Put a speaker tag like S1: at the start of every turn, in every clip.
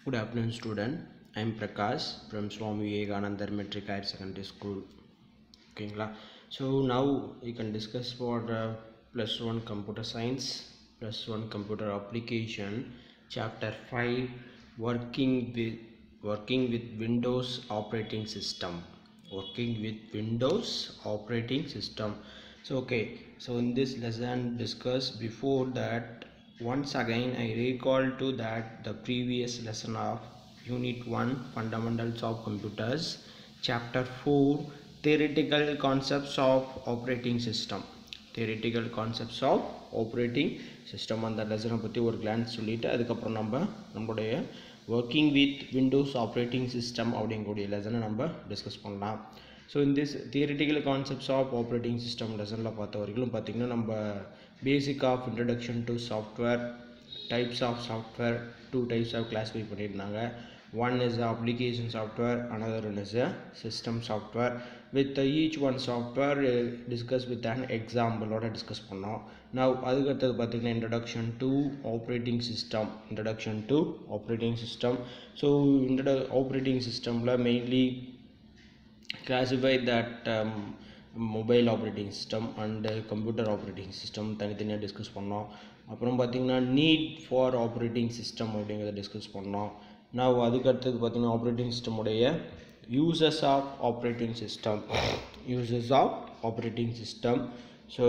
S1: Good afternoon, student. I am Prakash from Swami Vivekananda Metric Higher Secondary School. Okay, so now we can discuss for +1 computer science, +1 computer application, chapter 5, working with Windows operating system. Working with Windows operating system. So in this lesson discuss before that. Once again I recall to that the previous lesson of unit 1 fundamentals of computers, chapter 4 theoretical concepts of operating system. Theoretical concepts of operating system அந்த லெசனை பற்றி ஒரு glance சொல்லிட்டு அதுக்கப்புறம் நம்மளுடைய working with Windows operating system அப்படிங்கக்கூடிய லெசனை நம்ம டிஸ்கஸ் பண்ணலாம். So in this theoretical concepts of operating system லெசனில் பார்த்த வரைக்கும் பார்த்திங்கன்னா நம்ம basic of introduction to software, types of software, two types of classify பண்ணியிருந்தாங்க. One is application software, another one is a system software. With each one software discuss with an example ஓட discuss பண்ணோம். Now அதுக்கடுத்தது பார்த்திங்கன்னா introduction to operating system. Introduction to operating system. So operating systemல mainly classify that mobile operating system and computer operating system தனித்தனியாக discuss பண்ணோம். அப்புறம் பார்த்திங்கன்னா need for operating system அப்படிங்கிறத discuss பண்ணோம். நான் அதுக்கடுத்தது பார்த்திங்கன்னா ஆப்ரேட்டிங் சிஸ்டமுடைய uses of operating system. So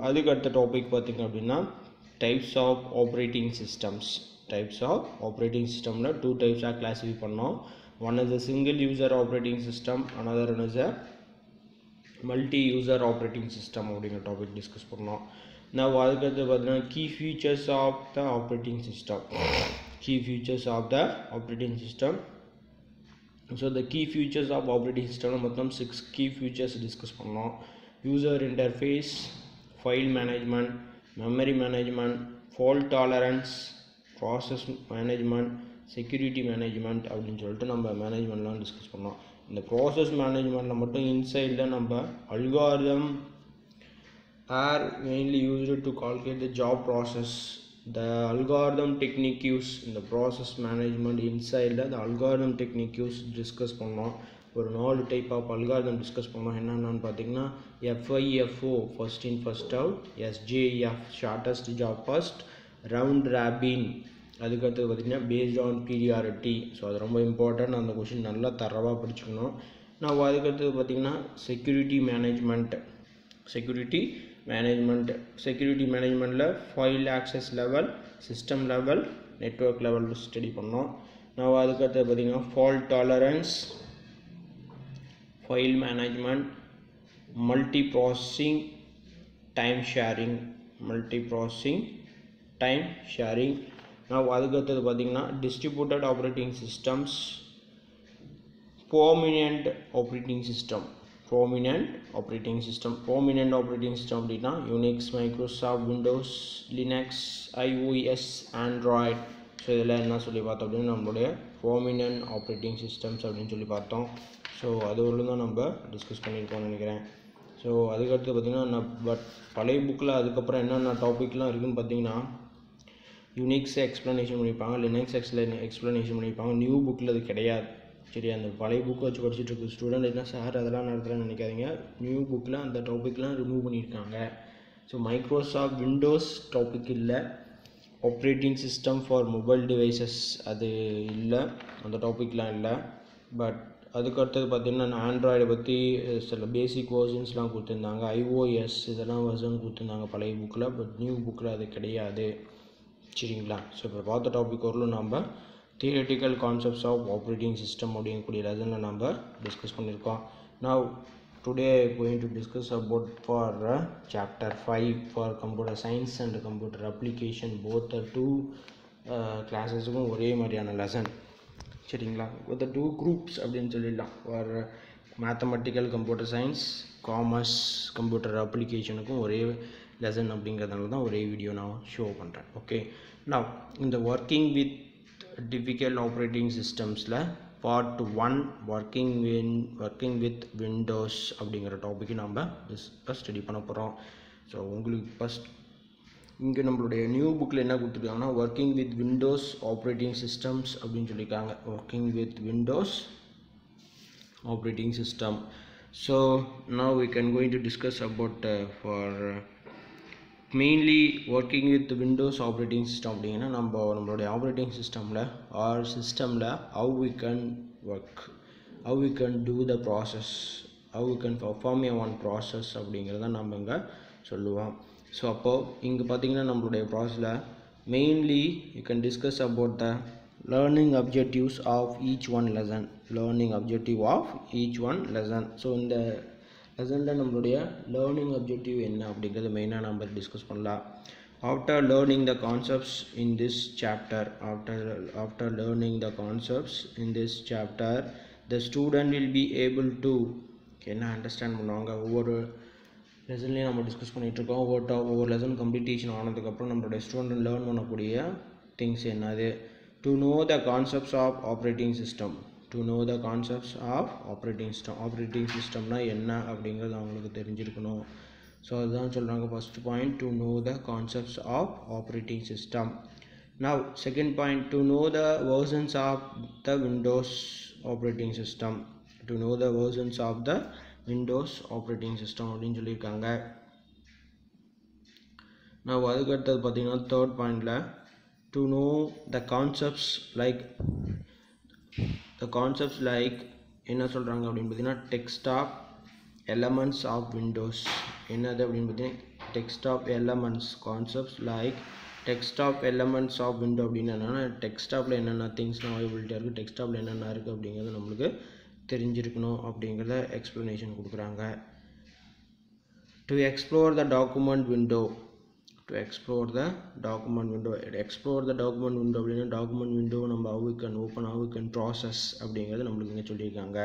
S1: அதுக்கடுத்த டாபிக் பார்த்திங்க அப்படின்னா types of operating systems. Types of operating சிஸ்டமில் டூ டைப்ஸாக கிளாஸிஃபை பண்ணோம். One is a single user operating system, another one is a multi-user operating system அப்படிங்கிற டாபிக் டிஸ்கஸ் பண்ணோம். நான் அதுக்கடுத்து பார்த்தீங்கன்னா key features of the operating system. Key features of the operating system. So the key features of operating system மொத்தம் 6 key features discuss பண்ணோம். User interface, file management, memory management, fault tolerance, process management, security management அப்படின்னு சொல்லிட்டு நம்ம மேனேஜ்மெண்ட்லாம் discuss பண்ணோம். இந்த process மேனேஜ்மெண்ட்டில் மட்டும் இன்சைடில் நம்ம algorithm are mainly used to calculate the job process. The algorithm technique use இந்த ப்ராசஸ் மேனேஜ்மெண்ட் இன்சைடில் the algorithm technique use discuss பண்ணோம். ஒரு 4 டைப் ஆஃப் அல்காரிதம் டிஸ்கஸ் பண்ணோம். என்னென்னு பார்த்தீங்கன்னா FIFO first in first out, SJF shortest job first, round robin, அதுக்கடுத்தது பார்த்திங்கன்னா based on priority. So அது ரொம்ப இம்பார்ட்டன்ட். அந்த கொஷின் நல்லா தரவாக படிச்சுக்கணும். நான் அதுக்கடுத்தது பார்த்திங்கன்னா செக்யூரிட்டி மேனேஜ்மெண்ட்டில் file access level, system level, network level study பண்ணோம். நான் அதுக்கடுத்தது பார்த்திங்கன்னா fault tolerance, file management, multi processing, time sharing. நான் அதுக்கடுத்தது பார்த்திங்கன்னா distributed operating systems, prominent operating system அப்படின்னா Unix, Microsoft, Windows, Linux, iOS, Android. So இதெல்லாம் என்ன சொல்லி பார்த்தோம் அப்படின்னா நம்மளுடைய ப்ராமினென்ட் ஆப்ரேட்டிங் சிஸ்டம்ஸ் அப்படின்னு சொல்லி பார்த்தோம். ஸோ அது ஒரு தான் நம்ம டிஸ்கஸ் பண்ணியிருக்கோம்னு நினைக்கிறேன். ஸோ அதுக்கடுத்து பார்த்திங்கன்னா பழைய புக்கில் அதுக்கப்புறம் என்னென்ன டாபிக்லாம் இருக்குதுன்னு பார்த்திங்கன்னா யூனிக்ஸை எக்ஸ்ப்ளனேஷன் பண்ணியிருப்பாங்க, லினக்ஸ் எக்ஸ்ப்ளனேஷன் பண்ணியிருப்பாங்க. நியூ புக்கில் அது கிடையாது. சரி, அந்த பழைய புக்கை வச்சு படிச்சுட்டு இருக்க ஸ்டூடெண்ட் என்ன சார் அதெல்லாம் நடத்தலாம்னு நினைக்காதீங்க. நியூ புக்கில் அந்த டாபிக்லாம் ரிமூவ் பண்ணியிருக்காங்க. ஸோ மைக்ரோசாஃப்ட் விண்டோஸ் டாபிக் இல்லை, operating system for mobile devices அது இல்லை, அந்த டாபிக்லாம் இல்லை. பட் அதுக்கடுத்தது பார்த்திங்கன்னா ஆண்ட்ராய்டை பற்றி சில பேசிக் வேர்ஷன்ஸ்லாம் கொடுத்துருந்தாங்க, iOS இதெல்லாம் வெர்ஷன் கொடுத்துருந்தாங்க பழைய புக்கில். பட் நியூ புக்கில் அது கிடையாது. சரிங்களா? ஸோ இப்போ பார்த்த டாபிக் வரலும் நம்ம theoretical concepts of operating system அப்படிங்கக்கூடிய லெசனில் நம்ம டிஸ்கஸ் பண்ணியிருக்கோம். Now today going to discuss about for chapter 5 for computer science and computer application. Both two கிளாஸஸுக்கும் ஒரே மாதிரியான லெசன். சரிங்களா? வித் 2 குரூப்ஸ் அப்படின்னு சொல்லிடலாம். For mathematical computer science, commerce computer அப்ளிகேஷனுக்கும் ஒரே லெசன் அப்படிங்கிறதுனால தான் ஒரே வீடியோ நான் ஷோ பண்ணுறேன். ஓகே, நான் இந்த ஒர்க்கிங் வித் டிஃபிகல்ட் ஆப்ரேட்டிங் சிஸ்டம்ஸில் part 1 working with Windows அப்படிங்கிற டாபிக் நம்ம ஸ்டடி பண்ண போகிறோம். ஸோ உங்களுக்கு இங்கே நம்மளுடைய நியூ புக்கில் என்ன கொடுத்துருக்காங்கன்னா working with Windows operating systems அப்படின்னு சொல்லியிருக்காங்க. Working with Windows operating system. So now we can going to discuss about for mainly working with Windows operating system அப்படிங்கன்னா நம்மளுடைய ஆப்ரேட்டிங் சிஸ்டமில் ஆர் சிஸ்டமில் how we can work, how we can do the process, how we can perform a one process அப்படிங்கிறத நம்ம இங்கே சொல்லுவோம். So அப்போது இங்கே பார்த்தீங்கன்னா நம்மளுடைய ப்ராசஸில் mainly you can discuss about the learning objectives of each one lesson, learning objective of each one lesson. So இந்த லெசனில் நம்மளுடைய லேர்னிங் அப்ஜெக்டிவ் என்ன அப்படிங்கிறத மெயினாக நம்ம டிஸ்கஸ் பண்ணலாம். After learning the concepts in this chapter, after learning the concepts in this chapter the student will be able to என்ன understand பண்ணுவாங்க. ஒவ்வொரு லெசன்லேயும் நம்ம டிஸ்கஸ் பண்ணிகிட்ருக்கோம். ஒவ்வொரு லெசன் கம்ப்ளீட்டேஷன் ஆனதுக்கப்புறம் நம்மளுடைய ஸ்டூடெண்ட் லேர்ன் பண்ணக்கூடிய திங்ஸ் என்னது, to know the concepts of operating system, to know the concepts of operating system, operating systemனா என்ன அப்படிங்கிறது அவங்களுக்கு தெரிஞ்சிருக்கணும். ஸோ அதுதான் சொல்கிறாங்க first point, to know the concepts of operating system. Now second point, to know the versions of the Windows operating system, to know the versions of the Windows operating system அப்படின்னு சொல்லியிருக்காங்க. நான் அதுக்கடுத்தது பார்த்தீங்கன்னா third பாயிண்டில் to know the concepts like என்ன சொல்கிறாங்க அப்படின்னு பார்த்தீங்கன்னா டெக்ஸ்டாப் எலமெண்ட்ஸ் ஆஃப் விண்டோஸ் என்னது அப்படின்னு பார்த்தீங்கன்னா desktop elements, concepts like desktop elements of window அப்படின்னு என்னென்னா டெக்ஸ்டாப்பில் என்னென்ன திங்ஸ்லாம் அவைலபிலிட்டியாக இருக்குது, டெக்ஸ்டாப்பில் என்னென்ன இருக்குது அப்படிங்கிறது நம்மளுக்கு தெரிஞ்சிருக்கணும் அப்படிங்கிறத எக்ஸ்ப்ளனேஷன் கொடுக்குறாங்க. to explore the document window, to explore the document window, explore the document window அப்படின்னா டாக்குமெண்ட் விண்டோ நம்ம how we can open, how we can process அப்படிங்கிறது நம்மளுக்கு இங்கே சொல்லியிருக்காங்க.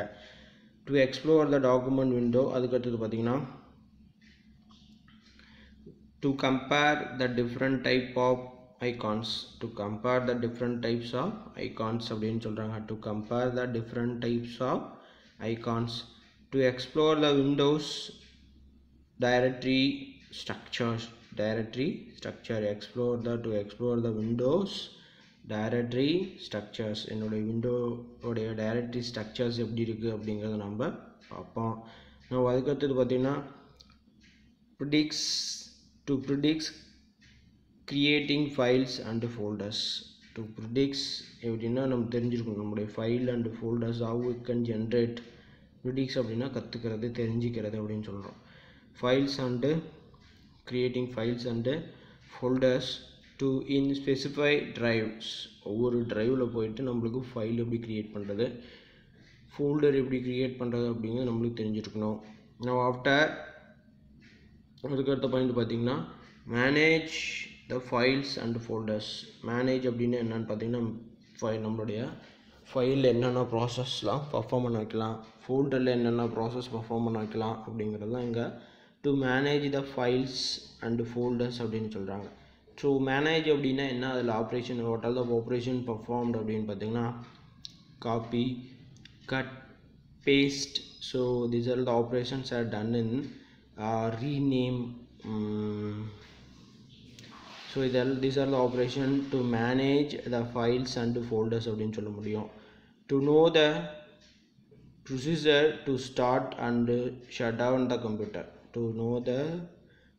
S1: to explore the document window அதுக்கடுத்தது பார்த்தீங்கன்னா to compare the different type of icons, to compare the different types of icons அப்படின்னு சொல்கிறாங்க. to compare the different types of icons, to explore the Windows directory structures, explore the, to explore the Windows directory structures, என்னுடைய விண்டோடைய directory structures எப்படி இருக்குது அப்படிங்கிறத நம்ம பார்ப்போம். நான் அதுக்கடுத்தது பார்த்தீங்கன்னா to predict creating files and folders, to predict எப்படின்னா நம்ம தெரிஞ்சிருக்கணும் நம்முடைய file and folders how we can generate, predict அப்படின்னா கற்றுக்கிறது தெரிஞ்சிக்கிறது அப்படின்னு சொல்கிறோம். files and creating files and folders to in specify drives, ஒவ்வொரு டிரைவில் போயிட்டு நம்மளுக்கு ஃபைல் எப்படி க்ரியேட் பண்ணுறது, ஃபோல்டர் எப்படி க்ரியேட் பண்ணுறது அப்படிங்கிறது நம்மளுக்கு தெரிஞ்சிருக்கணும். நான் ஆஃப்டர் அதுக்கடுத்த பாயிண்ட் பார்த்தீங்கன்னா manage the files and folders. Manage அப்படின்னு என்னென்னு பார்த்தீங்கன்னா நம்மளுடைய ஃபைலில் என்னென்ன ப்ராசஸ்லாம் பர்ஃபார்ம் பண்ண வைக்கலாம், ஃபோல்டரில் என்னென்ன ப்ராசஸ் பர்ஃபார்ம் பண்ண வைக்கலாம் அப்படிங்கிறது தான் இங்கே to manage the files and folders அப்படின்னு சொல்கிறாங்க. ஸோ மேனேஜ் அப்படின்னா என்ன, அதில் operation what all the operation performed அப்படின்னு பார்த்தீங்கன்னா copy, cut, paste. So these are the operations are done in rename. So these are the operation to manage the files and folders அப்படின்னு சொல்ல முடியும். to know the procedure to start and shut down the computer, to know the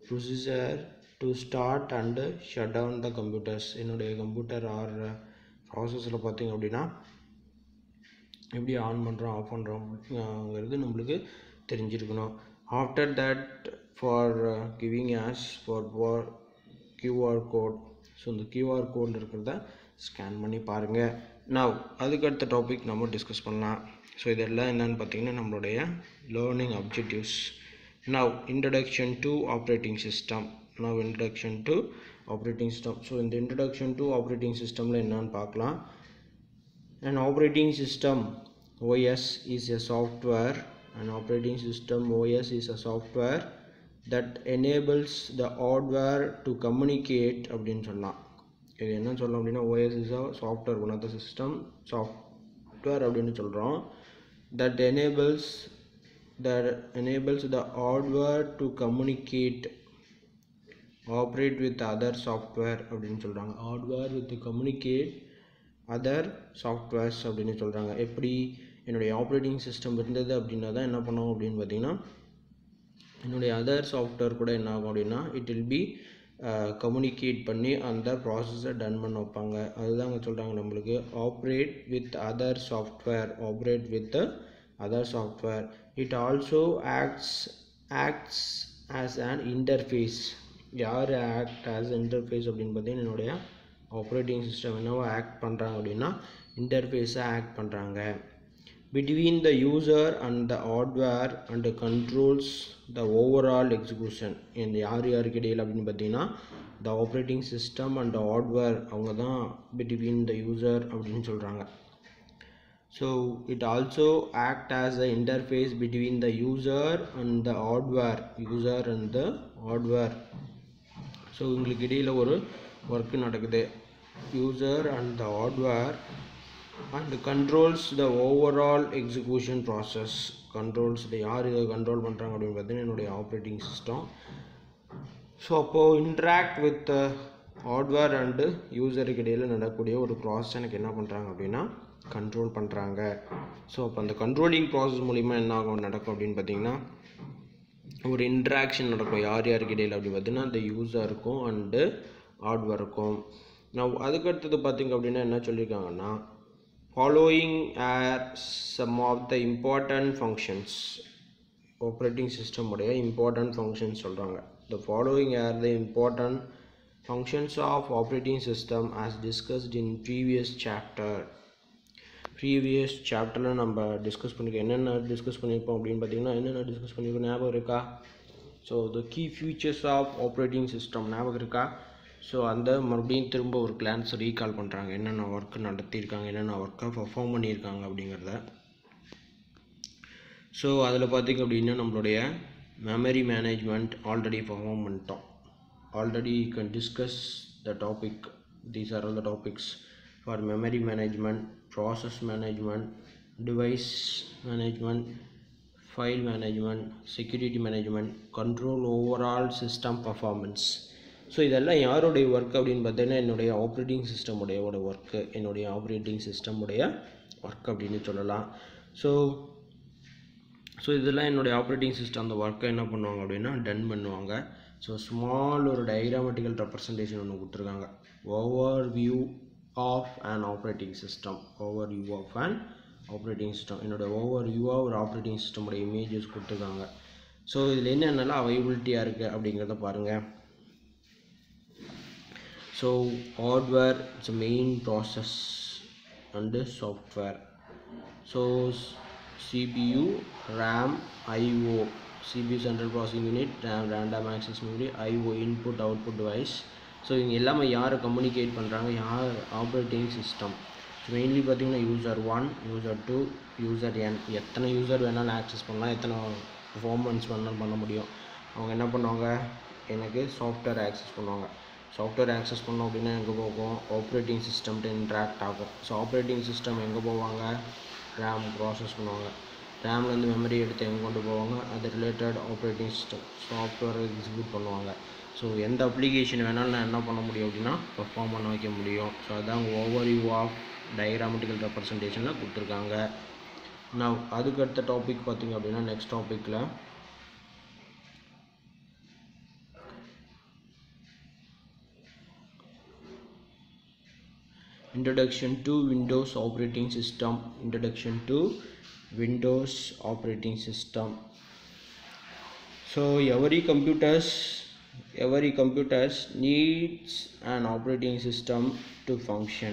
S1: procedure to start and shut down the computers, என்னுடைய computer R ப்ராசஸில் பார்த்திங்க அப்படின்னா எப்படி on பண்ணுறோம் of பண்ணுறோங்கிறது நம்மளுக்கு தெரிஞ்சிருக்கணும். After that for giving as for QR code, so இந்த QR கோடில் இருக்கிறத ஸ்கேன் பண்ணி பாருங்கள். நான் அதுக்கடுத்த டாபிக் நம்ம டிஸ்கஸ் பண்ணலாம். ஸோ இதெல்லாம் என்னென்னு பார்த்தீங்கன்னா நம்மளுடைய learning objectives. Now introduction to operating system, now introduction to operating system. So இந்த introduction to operating systemல என்னன்னு பார்க்கலாம். An operating system OS is a software, an operating system OS is a software that enables the hardware to communicate அப்படின்னு சொல்லலாம். இது என்ன சொல்லலாம் அப்படின்னா OS is a software, one of the system software அப்படின்னு சொல்கிறோம். that enables the hardware to communicate operate with other software அப்படின்னு சொல்கிறாங்க. Hardware with communicate other softwares அப்படின்னு சொல்கிறாங்க. எப்படி என்னுடைய ஆப்ரேட்டிங் சிஸ்டம் இருந்தது அப்படின்னா தான் என்ன பண்ணுவோம் அப்படின்னு பார்த்தீங்கன்னா என்னுடைய அதர் சாஃப்ட்வேர் கூட என்ன ஆகும் அப்படின்னா இட் வில் பி கம்யூனிகேட் பண்ணி அந்த ப்ராசஸை டன் பண்ண வைப்பாங்க. அதுதான் அவங்க சொல்கிறாங்க நம்மளுக்கு operate with other software. Operate with other software. It also acts as an interface. யார் ஆக்ட் ஆஸ் இன்டர்ஃபேஸ் அப்படின்னு பார்த்தீங்கன்னா என்னுடைய ஆப்ரேட்டிங் சிஸ்டம் என்னவோ ஆக்ட் பண்ணுறாங்க அப்படின்னா இன்டர்ஃபேஸாக ஆக்ட் பண்ணுறாங்க. Between the user and the hardware and controls the overall execution. இந்த யாருக்கு இடையில் அப்படின்னு பார்த்தீங்கன்னா the operating system and the hardware அவங்க தான் between the user அப்படின்னு சொல்கிறாங்க. So it also act as the interface between the user and the hardware. User and the hardware. So உங்களுக்கு இடையில் ஒரு ஒர்க் நடக்குது. User and the hardware and controls the overall execution process. Controls the யார் இதை control பண்ணுறாங்க அப்படின்னு பார்த்தீங்கன்னா என்னுடைய ஆப்ரேட்டிங் சிஸ்டம். ஸோ அப்போது இன்ட்ராக்ட் வித் ஹார்ட்வேர் அண்டு யூசருக்கு இடையில் நடக்கக்கூடிய ஒரு ப்ராசஸ் எனக்கு என்ன பண்ணுறாங்க அப்படின்னா கண்ட்ரோல் பண்ணுறாங்க. ஸோ அப்போ அந்த கண்ட்ரோலிங் ப்ராசஸ் மூலிமா என்ன ஆகும் நடக்கும் அப்படின்னு பார்த்தீங்கன்னா ஒரு இன்ட்ராக்ஷன் நடக்கும் யாருக்கு இடையில் அப்படின்னு பார்த்தீங்கன்னா அந்த யூசருக்கும் அண்டு ஹார்ட்வேருக்கும். நான் அதுக்கடுத்தது பார்த்திங்க அப்படின்னா என்ன சொல்லியிருக்காங்கன்னா following are some of the important functions. Operating system உடைய important functions சொல்கிறாங்க. The following are the important functions of operating system as discussed in previous chapter. Previous சாப்டரில் நம்ம டிஸ்கஸ் பண்ணியிருக்கோம். என்னென்ன டிஸ்கஸ் பண்ணியிருப்போம் அப்படின்னு பார்த்தீங்கன்னா என்னென்ன டிஸ்கஸ் பண்ணியிருக்கோம் ஞாபகம் இருக்கா? So the key features of operating system ஞாபகம் இருக்கா? ஸோ அந்த மறுபடியும் திரும்ப ஒரு கிளான்ஸ் ரீகால் பண்ணுறாங்க என்னென்ன ஒர்க்கு நடத்தியிருக்காங்க, என்னென்ன ஒர்க்கை பர்ஃபார்ம் பண்ணியிருக்காங்க அப்படிங்கிறத. ஸோ அதில் பார்த்திங்க அப்படின்னா நம்மளுடைய மெமரி மேனேஜ்மெண்ட் ஆல்ரெடி பர்ஃபார்ம் பண்ணிட்டோம். Already you can discuss the topic. These are all the topics for memory management, process management, device management, file management, security management, control overall system performance. So இதெல்லாம் யாருடைய work அப்படின்னு பார்த்தீங்கன்னா என்னுடைய operating சிஸ்டமுடைய work, என்னுடைய operating சிஸ்டமுடைய work அப்படின்னு சொல்லலாம். So இதெல்லாம் என்னுடைய ஆப்ரேட்டிங் சிஸ்டம் அந்த ஒர்க்கை என்ன பண்ணுவாங்க அப்படின்னா டன் பண்ணுவாங்க. ஸோ ஸ்மால் ஒரு டயக்ராமட்டிக்கல் ரெப்ரசன்டேஷன் ஒன்று கொடுத்துருக்காங்க. Overview of an operating system. Overview of an operating system. என்னோடய ஓவர் வியூவாக ஒரு ஆப்ரேட்டிங் சிஸ்டமுடைய இமேஜஸ் கொடுத்துருக்காங்க. ஸோ இதில் என்னென்னலாம் அவைலபிலிட்டியாக இருக்குது அப்படிங்கிறத பாருங்கள். So hardware is a main process and software. So CPU, RAM, I/O. CPU central processing unit, RAM random access memory, I/O input output device. So இங்கே எல்லாமே யாரை கம்யூனிகேட் பண்ணுறாங்க, யார் ஆப்ரேட்டிங் சிஸ்டம். மெயின்லி பார்த்திங்கன்னா யூசர் 1, யூசர் 2, யூசர் n. எத்தனை user வேணாலும் access பண்ணலாம், எத்தனை பர்ஃபார்மன்ஸ் வேணாலும் பண்ண முடியும். அவங்க என்ன பண்ணுவாங்க, எனக்கு சாஃப்ட்வேர் ஆக்சஸ் பண்ணுவாங்க. சாஃப்ட்வேர் ஆக்சஸ் பண்ணோம் அப்படின்னா எங்கே போகும், ஆப்ரேட்டிங் சிஸ்டம்கிட்ட இன்ட்ராக்ட் ஆகும். ஸோ ஆப்ரேட்டிங் சிஸ்டம் எங்கே போவாங்க, ரேம் ப்ராசஸ் பண்ணுவாங்க. ரேம்லேருந்து மெமரி எடுத்து எங்கே கொண்டு போவாங்க, அது related operating system software execute பண்ணுவாங்க. ஸோ எந்த அப்ளிகேஷன் வேணாலும் நான் என்ன பண்ண முடியும் அப்படின்னா பர்ஃபார்ம் பண்ண வைக்க முடியும். ஸோ அதுதான் ஓவர் வியூ ஆஃப் டயக்ராமட்டிக்கல் ரெப்ரசன்டேஷனில் கொடுத்துருக்காங்க. நான் அதுக்கு அடுத்த டாபிக் பார்த்திங்க அப்படின்னா நெக்ஸ்ட் டாப்பிக்கில் Introduction to Windows operating system. Introduction to Windows operating system. So every computers needs an operating system to function.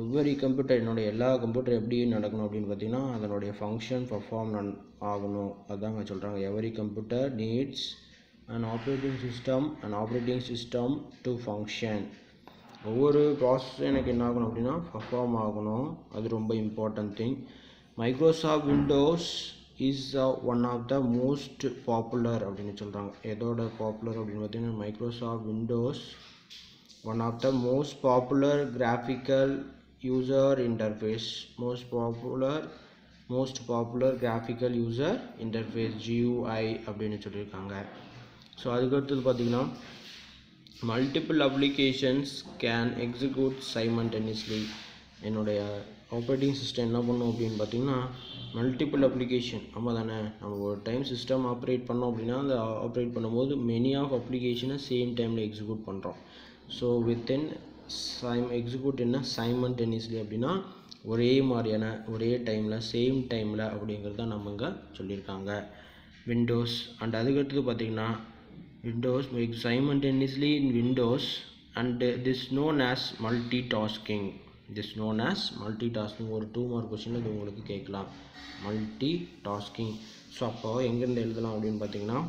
S1: Every computer, என்னுடைய எல்லா கம்ப்யூட்டர் எப்படி நடக்கணும் அப்படின்னு பார்த்தீங்கன்னா அதனுடைய ஃபங்க்ஷன் பர்ஃபார்ம் ஆகணும். அதுதாங்க சொல்கிறாங்க. Every computer needs an operating system to function. ஒவ்வொரு ப்ராசஸும் எனக்கு என்ன ஆகணும் அப்படின்னா பர்ஃபார்ம் ஆகணும். அது ரொம்ப important thing. Microsoft Windows is one of the most popular அப்படின்னு சொல்கிறாங்க. எதோட பாப்புலர் அப்படின்னு பார்த்தீங்கன்னா Microsoft Windows one of the most popular graphical user interface. Most popular graphical user interface GUI அப்படின்னு சொல்லியிருக்காங்க. ஸோ அதுக்கடுத்தது பார்த்திங்கன்னா multiple applications can execute simultaneously. என்னுடைய ஆப்ரேட்டிங் சிஸ்டம் என்ன பண்ணும் அப்படின்னு பார்த்தீங்கன்னா மல்டிபிள் அப்ளிகேஷன் நம்ம தானே நம்ம ஒரு டைம் சிஸ்டம் ஆப்ரேட் பண்ணோம் அப்படின்னா அந்த ஆப்ரேட் பண்ணும்போது மெனி ஆஃப் அப்ளிகேஷனை சேம் டைமில் எக்ஸிக்யூட் பண்ணுறோம். ஸோ வித்தின் எக்ஸிக்யூட் என்ன சைமல்டேனியஸ்லி அப்படின்னா ஒரே மாதிரியான ஒரே டைமில் சேம் டைமில் அப்படிங்கிறது தான் நம்ம இங்கே சொல்லியிருக்காங்க. விண்டோஸ் அண்ட் அதுக்கடுத்தது பார்த்திங்கன்னா Windows makes simultaneously in Windows and this known as multitasking. This known as multitasking. ஒரு 2 மார்க் கொஸ்டின் இது உங்களுக்கு கேட்கலாம். multitasking. ஸோ அப்போ எங்கேருந்து எழுதலாம் அப்படின்னு பார்த்தீங்கன்னா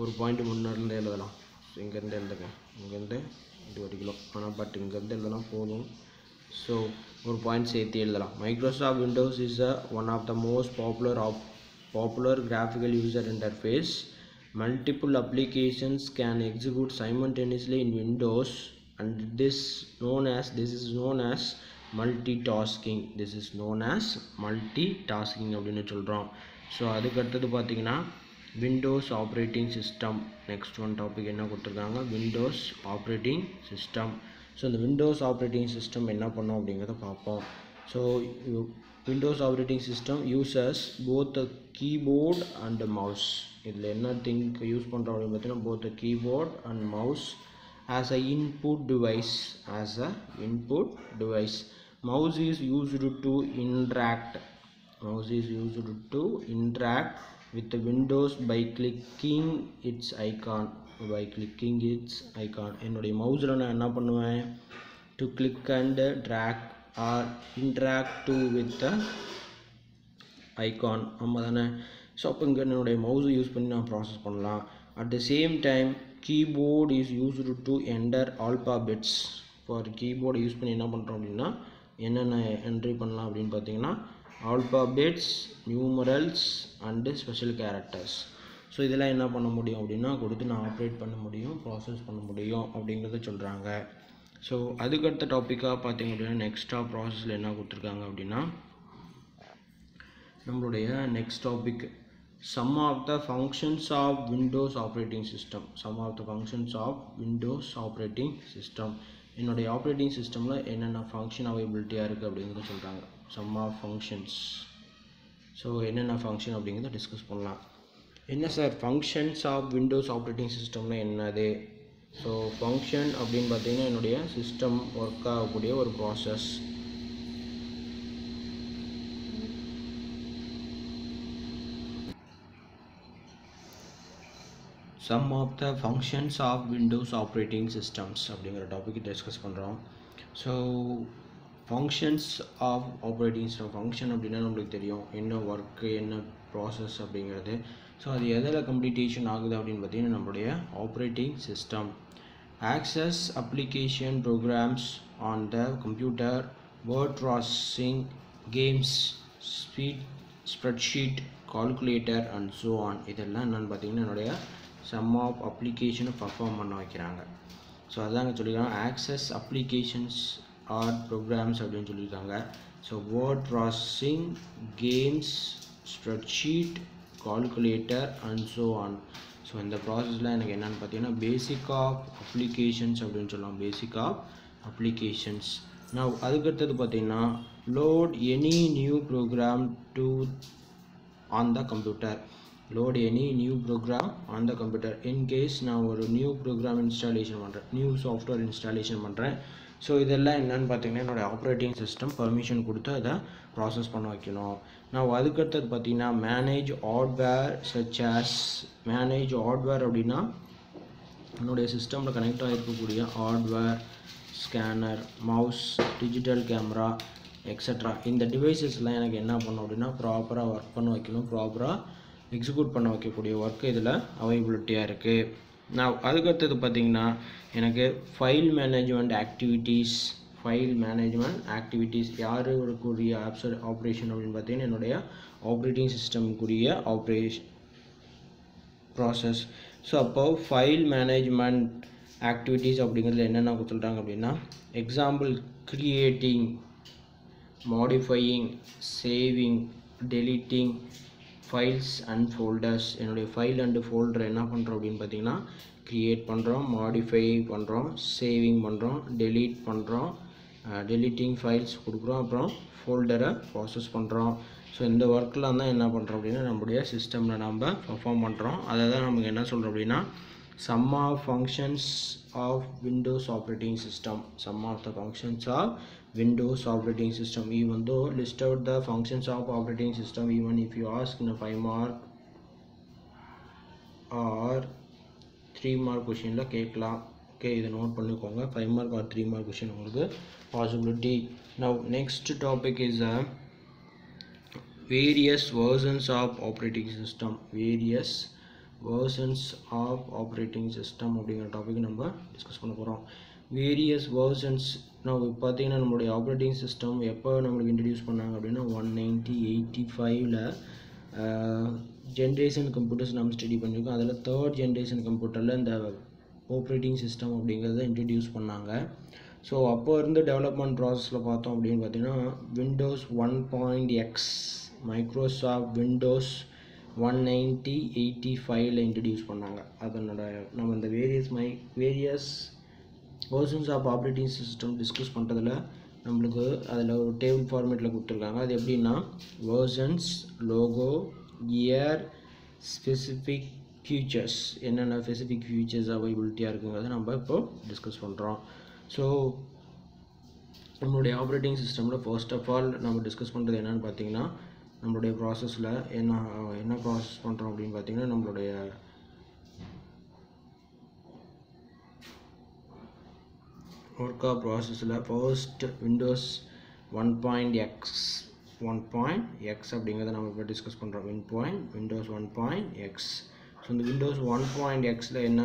S1: ஒரு பாயிண்ட் முன்னாடிருந்து எழுதலாம். ஸோ இங்கேருந்து எழுதுங்க, இங்கேருந்து இது வரைக்கும் ஆனால் பட் இங்கேருந்து எழுதனா போதும். ஸோ ஒரு பாயிண்ட் சேர்த்து எழுதலாம். Microsoft Windows is one of the most popular graphical user interface. Multiple applications can execute simultaneously in Windows and this is known as multitasking. This is known as multitasking அப்படினு சொல்றோம். So அதுக்கு அடுத்தது பார்த்தீங்கன்னா Windows operating system. Next one topic என்ன கொடுத்துருக்காங்க, Windows operating system. So இந்த Windows operating system என்ன பண்ணோம் அப்படிங்கிறத பார்ப்போம். So Windows operating system uses both the keyboard and the mouse. இதில் என்ன திங்க் யூஸ் பண்ணுறோம் அப்படின்னு பார்த்தீங்கன்னா both the keyboard and mouse as a input device. Mouse is used to interact with the Windows by clicking its icon. என்னுடைய மவுஸில் நான் என்ன பண்ணுவேன், to click and drag or interact with the icon. ஆமாம் தானே. So அப்போ இங்கே என்னுடைய மவுஸை use பண்ணி நான் ப்ராசஸ் பண்ணலாம். At the same time keyboard is used to enter alphabets. For கீபோர்டை யூஸ் பண்ணி என்ன பண்ணுறோம் அப்படின்னா என்னென்ன என்ட்ரி பண்ணலாம் அப்படின்னு பார்த்தீங்கன்னா alphabets, numerals and special characters. So இதெல்லாம் என்ன பண்ண முடியும் அப்படின்னா கொடுத்து நான் ஆப்ரேட் பண்ண முடியும், ப்ராசஸ் பண்ண முடியும் அப்படிங்கிறத சொல்கிறாங்க. ஸோ அதுக்கடுத்த டாப்பிக்காக பார்த்திங்க அப்படின்னா நெக்ஸ்ட்டாக ப்ராசஸில் என்ன கொடுத்துருக்காங்க அப்படின்னா நம்மளுடைய next topic some of the functions of Windows operating system. என்னுடைய ஆப்ரேட்டிங் சிஸ்டமில் என்னென்ன ஃபங்க்ஷன் அவைலபிலிட்டியாக இருக்குது அப்படிங்கிறத சொல்கிறாங்க. Some of functions. ஸோ என்னென்ன ஃபங்க்ஷன் அப்படிங்கிறத டிஸ்கஸ் பண்ணலாம். என்ன sir functions of Windows operating சிஸ்டம்னா என்னது? ஸோ ஃபங்க்ஷன் அப்படின்னு பார்த்தீங்கன்னா என்னுடைய சிஸ்டம் ஒர்க் ஆகக்கூடிய ஒரு process. Some of the functions of Windows operating systems அப்படிங்கிற டாபிக் டிஸ்கஸ் பண்ணுறோம். So functions of operating system. Function அப்படின்னா நம்மளுக்கு தெரியும் என்ன ஒர்க்கு என்ன ப்ராசஸ் அப்படிங்கிறது. ஸோ அது எதில் கம்ப்ளீட்டேஷன் ஆகுது அப்படின்னு பார்த்தீங்கன்னா நம்மளுடைய operating system. Access application programs on the computer, word processing, games, spreadsheet, calculator and so on. இதெல்லாம் என்னென்னு பார்த்தீங்கன்னா என்னுடைய சம் ஆஃப் அப்ளிகேஷனை பர்ஃபார்ம் பண்ண வைக்கிறாங்க. ஸோ அதாங்க சொல்லியிருக்காங்க ஆக்சஸ் அப்ளிகேஷன்ஸ் ஆர் ப்ரோக்ராம்ஸ் அப்படின்னு சொல்லியிருக்காங்க. So word processing, games, spreadsheet, calculator and so on. So இந்த ப்ராசஸில் எனக்கு என்னென்னு பார்த்தீங்கன்னா பேசிக் ஆஃப் அப்ளிகேஷன்ஸ் அப்படின்னு சொல்லலாம். Basic of applications. நான் அதுக்கடுத்தது பார்த்தீங்கன்னா load any new program to on the computer. Load any new program on the computer. In case நான் ஒரு நியூ ப்ரோக்ராம் இன்ஸ்டாலேஷன் பண்ணுறேன், நியூ சாஃப்ட்வேர் இன்ஸ்டாலேஷன் பண்ணுறேன். ஸோ இதெல்லாம் என்னென்னு பார்த்தீங்கன்னா என்னோடய ஆப்ரேட்டிங் சிஸ்டம் பர்மிஷன் கொடுத்து அதை ப்ராசஸ் பண்ண வைக்கணும். நான் அதுக்கடுத்தது பார்த்தீங்கன்னா manage hardware such as. Manage hardware அப்படின்னா என்னுடைய சிஸ்டமில் கனெக்ட் ஆகிருக்கக்கூடிய hardware, scanner, mouse, digital camera extra இந்த டிவைசஸ்லாம் எனக்கு என்ன பண்ணும் அப்படின்னா ப்ராப்பராக ஒர்க் பண்ண வைக்கணும், ப்ராப்பராக எக்ஸிக்யூட் பண்ண வைக்கக்கூடிய ஒர்க்கு இதில் அவைலபிலிட்டியாக இருக்குது. நான் அதுக்கடுத்தது பார்த்திங்கன்னா எனக்கு ஃபைல் மேனேஜ்மெண்ட் ஆக்டிவிட்டீஸ் யார் கூடிய ஆப்ரேஷன் அப்படின்னு பார்த்தீங்கன்னா என்னுடைய ஆப்ரேட்டிங் சிஸ்டம்க்குரிய ப்ராசஸ். ஸோ அப்போ ஃபைல் மேனேஜ்மெண்ட் ஆக்டிவிட்டீஸ் அப்படிங்கிறது என்னென்ன சொல்கிறாங்க அப்படின்னா example creating, modifying, saving, deleting, files and folders. என்னுடைய ஃபைல் அண்ட் ஃபோல்டர் என்ன பண்ணுறோம் அப்படின்னு பார்த்தீங்கன்னா க்ரியேட் பண்ணுறோம், மாடிஃபை பண்ணுறோம், சேவிங் பண்ணுறோம், டெலீட் பண்ணுறோம், டெலிட்டிங் ஃபைல்ஸ் கொடுக்குறோம், அப்புறம் ஃபோல்டரை ப்ராசஸ் பண்ணுறோம். ஸோ இந்த ஒர்க்கெலாம் தான் என்ன பண்ணுறோம் அப்படின்னா நம்மளுடைய சிஸ்டமில் நம்ம பர்ஃபார்ம் பண்ணுறோம். அதை தான் நமக்கு என்ன சொல்கிறோம் அப்படின்னா sum of functions of Windows operating system. Sum of the functions of Windows operating system. Even though list out the functions of operating system, even if you ask in a 5 mark or 3 mark question la கேட்கலாம். Okay, இதை note பண்ணிக்கோங்க. 5 mark or 3 mark question உங்களுக்கு possibility. Now next topic is various versions of operating system. Various versions of operating system அப்படிங்கிற topic நம்ம discuss பண்ண போகிறோம். Various versions. நம்ம பார்த்தீங்கன்னா நம்மளுடைய ஆப்ரேட்டிங் சிஸ்டம் எப்போ நம்மளுக்கு இன்ட்ரடியூஸ் பண்ணாங்க அப்படின்னா 1985ல் ஜென்ரேஷன் கம்ப்யூட்டர்ஸ் நம்ம ஸ்டடி பண்ணியிருக்கோம். அதில் 3rd ஜென்ரேஷன் கம்ப்யூட்டரில் இந்த ஆப்ரேட்டிங் சிஸ்டம் அப்படிங்கிறத இன்ட்ரடியூஸ் பண்ணாங்க. ஸோ அப்போ இருந்து டெவலப்மெண்ட் ப்ராசஸில் பார்த்தோம் அப்படின்னு பார்த்தீங்கன்னா விண்டோஸ் 1.x, மைக்ரோசாஃப்ட் விண்டோஸ் 1985ல் இன்ட்ரடியூஸ் பண்ணாங்க. அதனோட நம்ம இந்த various versions of operating system discuss பண்ணுறதுல நம்மளுக்கு அதில் ஒரு டேபிள் ஃபார்மேட்டில் கொடுத்துருக்காங்க. அது எப்படின்னா versions, logo, year, specific features, என்னென்ன ஸ்பெசிஃபிக் ஃபியூச்சர்ஸ் அவைலபிலிட்டியாக இருக்குங்கிறத நம்ம இப்போ டிஸ்கஸ் பண்ணுறோம். ஸோ நம்மளுடைய ஆப்ரேட்டிங் சிஸ்டமில் ஃபர்ஸ்ட் ஆஃப் ஆல் நம்ம டிஸ்கஸ் பண்ணுறது என்னென்னு பார்த்தீங்கன்னா நம்மளுடைய ப்ராசஸில் என்ன ப்ராசஸ் பண்ணுறோம் அப்படின்னு பார்த்தீங்கன்னா நம்மளுடைய ஒர்க்கா ப்ராசஸில் ஃபர்ஸ்ட் விண்டோஸ் 1.x அப்படிங்கிறத நம்ம இப்போ டிஸ்கஸ் பண்ணுறோம். Windows 1.x. ஸோ இந்த விண்டோஸ் 1.xல என்ன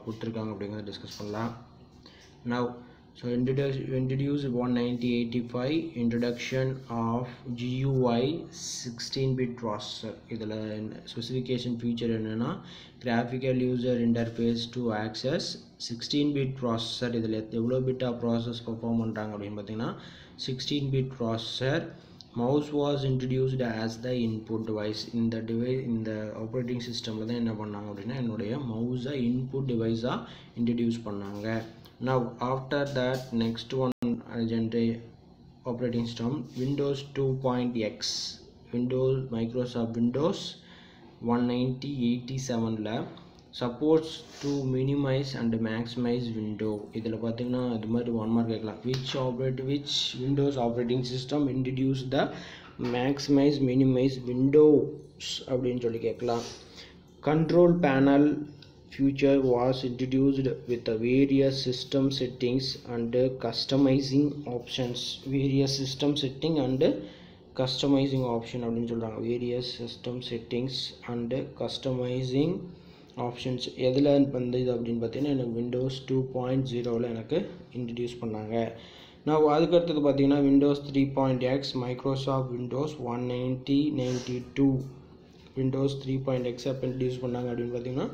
S1: கொடுத்துருக்காங்க அப்படிங்கிறத டிஸ்கஸ் பண்ணலாம். Now so introduced 1985 introduction of GUI 16-bit processor. இதில் ஸ்பெசிஃபிகேஷன் ஃபீச்சர் என்னென்னா graphical user interface to access 16-bit processor. இதில் எவ்வளோ பிட்டாக ப்ராசஸ் பர்ஃபார்ம் பண்ணுறாங்க அப்படின்னு பார்த்தீங்கன்னா 16-bit processor. Mouse was introduced as the input device. இந்த ஆப்ரேட்டிங் சிஸ்டமில் தான் என்ன பண்ணாங்க அப்படின்னா என்னுடைய மவுஸை இன்புட் டிவைஸாக இன்ட்ரடியூஸ் பண்ணாங்க. Now after that next one operating system Windows 2.x, Microsoft Windows 1987ல supports to minimize and maximize window. இதில் பார்த்தீங்கன்னா இது மாதிரி 1 mark கேட்கலாம். which Windows operating system introduced the maximize minimize windows அப்படின்னு சொல்லி கேட்கலாம். Control panel feature was introduced with the various system settings and customizing options. Various system setting and customizing option அப்படின்னு சொல்கிறாங்க. various system settings and customizing options எதில் வந்து இது அப்படின்னு பார்த்தீங்கன்னா எனக்கு விண்டோஸ் 2.0ல் எனக்கு இன்ட்ரடியூஸ் பண்ணாங்க. நான் அதுக்கடுத்தது பார்த்தீங்கன்னா Windows 3.x, Microsoft Windows 1992. Windows 3.x அப்போ இன்ட்ரடியூஸ் பண்ணாங்க அப்படின்னு பார்த்தீங்கன்னா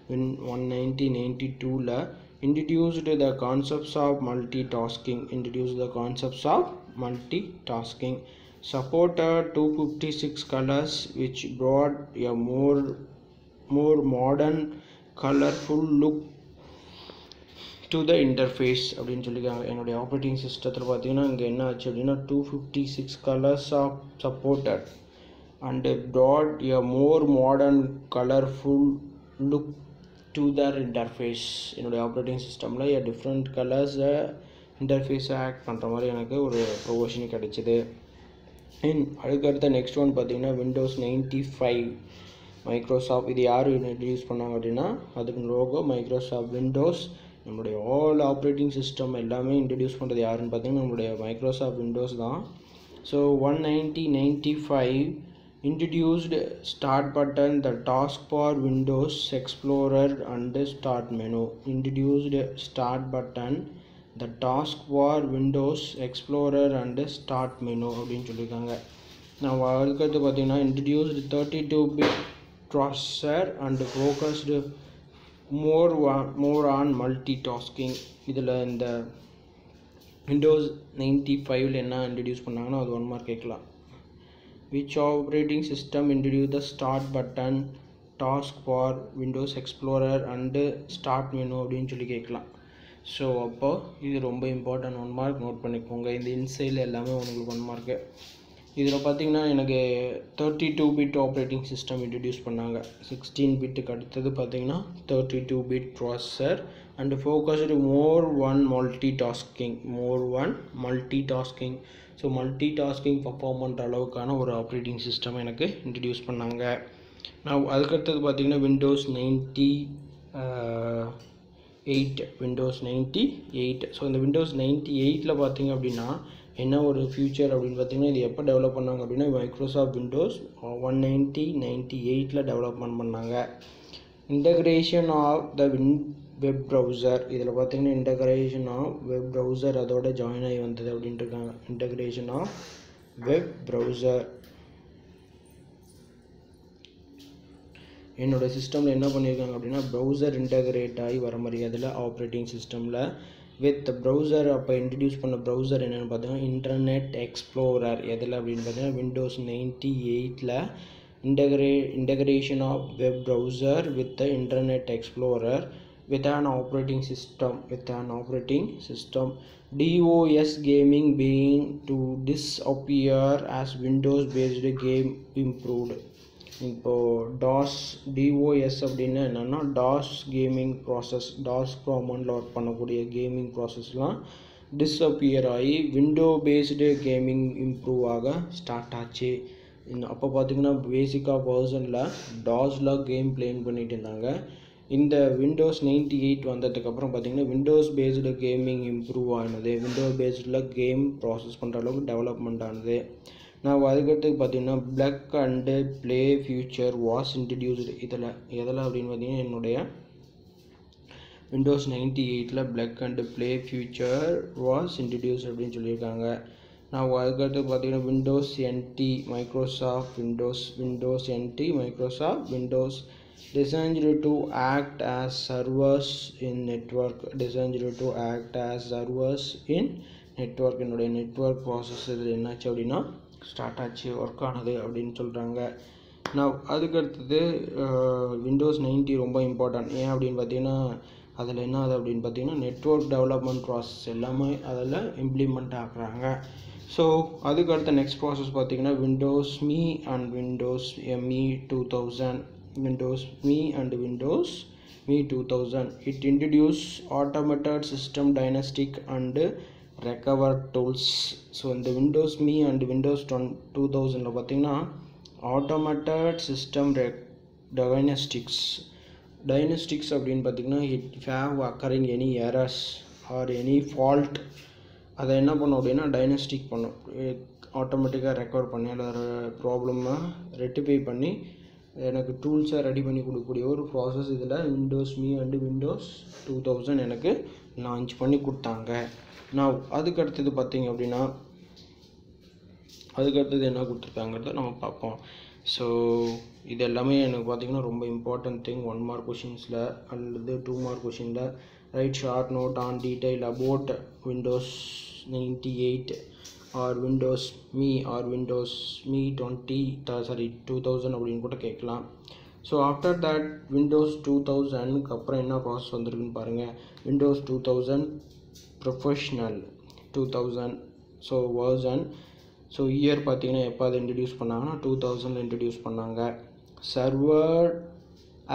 S1: 1992ல introduced the concepts of multitasking. Supported 256 colors which brought a more modern colorful look to the interface அப்படின்னு சொல்லியிருக்காங்க. என்னுடைய ஆப்ரேட்டிங் சிஸ்டத்தில் பார்த்தீங்கன்னா இங்கே என்ன ஆச்சு அப்படின்னா 256 colors are supported and brought a more modern colorful look to their interface. என்னுடைய ஆப்ரேட்டிங் சிஸ்டமில் டிஃப்ரெண்ட் கலர்ஸை இன்டர்ஃபேஸை ஆக்ட் பண்ணுற மாதிரி எனக்கு ஒரு ப்ரொவிஷன் கிடைச்சிது. அதுக்கடுத்த நெக்ஸ்ட் ஒன் பார்த்தீங்கன்னா விண்டோஸ் 95 மைக்ரோசாஃப்ட். இது யார் இன்ட்ரடியூஸ் பண்ணாங்க அப்படின்னா அதுக்கு லோகோ மைக்ரோசாஃப்ட் விண்டோஸ். நம்மளுடைய ஆல் ஆப்ரேட்டிங் சிஸ்டம் எல்லாமே இன்ட்ரடியூஸ் பண்ணுறது யாருன்னு பார்த்தீங்கன்னா நம்மளுடைய மைக்ரோசாஃப்ட் விண்டோஸ் தான். So 1995 introduced start button, the taskbar, Windows Explorer and start menu. Introduced start button, the taskbar, Windows Explorer and start menu அப்படின்னு சொல்லியிருக்காங்க. நான் அதுக்கடுத்து பார்த்தீங்கன்னா introduced 32-bit processor and focused more on multitasking. இதில் இந்த Windows 95ல் என்ன introduce பண்ணாங்கன்னா அது 1 மார்க் கேட்கலாம். which operating system introduced the start button task for Windows Explorer and start menu அப்படின்னு சொல்லி கேட்கலாம். ஸோ அப்போ இது ரொம்ப இம்பார்ட்டன்ட் 1 மார்க் நோட் பண்ணிக்கோங்க. இந்த இன்சைடில் எல்லாமே உங்களுக்கு 1 மார்க்கு. இதில் பார்த்தீங்கன்னா எனக்கு 32 பிட் ஆப்ரேட்டிங் சிஸ்டம் இன்ட்ரடியூஸ் பண்ணாங்க. 16 பிட்டுக்கு அடுத்தது பார்த்தீங்கன்னா 32 bit processor and focused more one multitasking. So multitasking perform பண்ணுற அளவுக்கான ஒரு ஆப்ரேட்டிங் சிஸ்டம் எனக்கு இன்ட்ரடியூஸ் பண்ணாங்க. நான் அதுக்கடுத்தது பார்த்தீங்கன்னா விண்டோஸ் 98. ஸோ இந்த விண்டோஸ் 98ல் பார்த்தீங்க அப்படின்னா என்ன ஒரு ஃபியூச்சர் அப்படின்னு பார்த்தீங்கன்னா இது எப்போ டெவலப் பண்ணாங்க அப்படின்னா மைக்ரோசாஃப்ட் விண்டோஸ் 98ல் டெவலப்மெண்ட் பண்ணாங்க. Integration of the web browser, இதில் பார்த்தீங்கன்னா இன்டகிரேஷன் ஆஃப் வெப் ப்ரௌசர் அதோட ஜாயின் ஆகி வந்தது அப்படின்ட்டு இருக்காங்க. இன்டகிரேஷன் ஆஃப் வெப் ப்ரௌசர் என்னோடய சிஸ்டமில் என்ன பண்ணியிருக்காங்க அப்படின்னா ப்ரௌசர் இன்டகிரேட் ஆகி வர மாதிரி அதில் ஆப்ரேட்டிங் சிஸ்டமில் வித் ப்ரௌசர் அப்போ இன்ட்ரடியூஸ் பண்ண ப்ரௌசர் என்னென்னு பார்த்தீங்கன்னா இன்டர்நெட் எக்ஸ்ப்ளோரர். எதில் அப்படின்னு பார்த்தீங்கன்னா Windows 98ல் integration of web browser with the internet explorer with an operating system DOS gaming being to disappear as Windows based game improved. இப்போ DOS அப்படின்னா என்னென்னா DOS கேமிங் ப்ராசஸ், DOS ப்ராமனில் work பண்ணக்கூடிய gaming ப்ராசஸ்லாம் disappear ஆகி window based gaming improve ஆக start ஆச்சு. அப்போ பார்த்திங்கன்னா பேசிக்காக பர்சனில் டாஸில் கேம் பிளேன் பண்ணிகிட்டு இருந்தாங்க. இந்த விண்டோஸ் 98 வந்ததுக்கப்புறம் பார்த்திங்கன்னா விண்டோஸ் பேஸ்டு கேமிங் இம்ப்ரூவ் ஆனது, விண்டோஸ் பேஸ்டில் கேம் ப்ராசஸ் பண்ணுற அளவுக்கு டெவலப்மெண்ட் ஆனது. நான் அதுக்கடுத்து பார்த்திங்கன்னா plug and play feature was introduced. எதில் அப்படின்னு பார்த்திங்கன்னா என்னுடைய விண்டோஸ் 98ல் plug and play feature was introduce அப்படின்னு சொல்லியிருக்காங்க. நான் அதுக்கடுத்து பார்த்தீங்கன்னா Windows NT Microsoft Windows designed to act as servers in network. என்னுடைய நெட்வொர்க் ப்ராசஸ் இதில் என்னாச்சு அப்படின்னா ஸ்டார்ட் ஆச்சு, ஒர்க் ஆனது அப்படின்னு சொல்கிறாங்க. நான் அதுக்கடுத்தது விண்டோஸ் 90 ரொம்ப இம்பார்ட்டன்ட். ஏன் அப்படின்னு பார்த்தீங்கன்னா அதில் என்ன ஆகுது அப்படின்னு பார்த்தீங்கன்னா நெட்வொர்க் டெவலப்மெண்ட் ப்ராசஸ் எல்லாமே அதில் இம்ப்ளிமெண்ட் ஆகுறாங்க. ஸோ அதுக்கு அடுத்த நெக்ஸ்ட் ப்ராசஸ் பார்த்தீங்கன்னா Windows ME and Windows ME 2000. It introduce automated system diagnostic and recover tools. So இந்த விண்டோஸ் மீ அண்ட் விண்டோஸ் 2000ல் பார்த்தீங்கன்னா ஆட்டோமேட்டட் சிஸ்டம் டைனஸ்டிக்ஸ் அப்படின்னு பார்த்தீங்கன்னா it have occurring any errors or any fault, அதை என்ன பண்ணும் அப்படின்னா டைனஸ்டிக் பண்ணும், ஆட்டோமேட்டிக்காக ரெக்கவர் பண்ணி அதில் ப்ராப்ளமை ரெக்டிஃபை பண்ணி எனக்கு டூல்ஸை ரெடி பண்ணி கொடுக்கக்கூடிய ஒரு ப்ராசஸ் இதில் விண்டோஸ் மீ அண்டு விண்டோஸ் 2000 எனக்கு லான்ச் பண்ணி கொடுத்தாங்க. நான் அதுக்கடுத்தது பார்த்திங்க அப்படின்னா என்ன கொடுத்துருக்காங்கிறத நம்ம பார்ப்போம். ஸோ இது எல்லாமே எனக்கு பார்த்திங்கன்னா ரொம்ப இம்பார்ட்டன்ட் திங். 1 மார்க் கொஷின்ஸில் அல்லது 2 மார்க் கொஷினில் write short note on detail about Windows 98 or Windows Me or Windows Me 2000 அப்படின்னு கூட கேட்கலாம். ஸோ ஆஃப்டர் தட் விண்டோஸ் 2000க்கு அப்புறம் என்ன ப்ராசஸ் வந்திருக்குன்னு பாருங்கள். Windows 2000 professional 2000. So version, so year பார்த்தீங்கன்னா எப்போ அதை இன்ட்ரடியூஸ் பண்ணாங்கன்னா 2000 இன்ட்ரடியூஸ் பண்ணாங்க. Server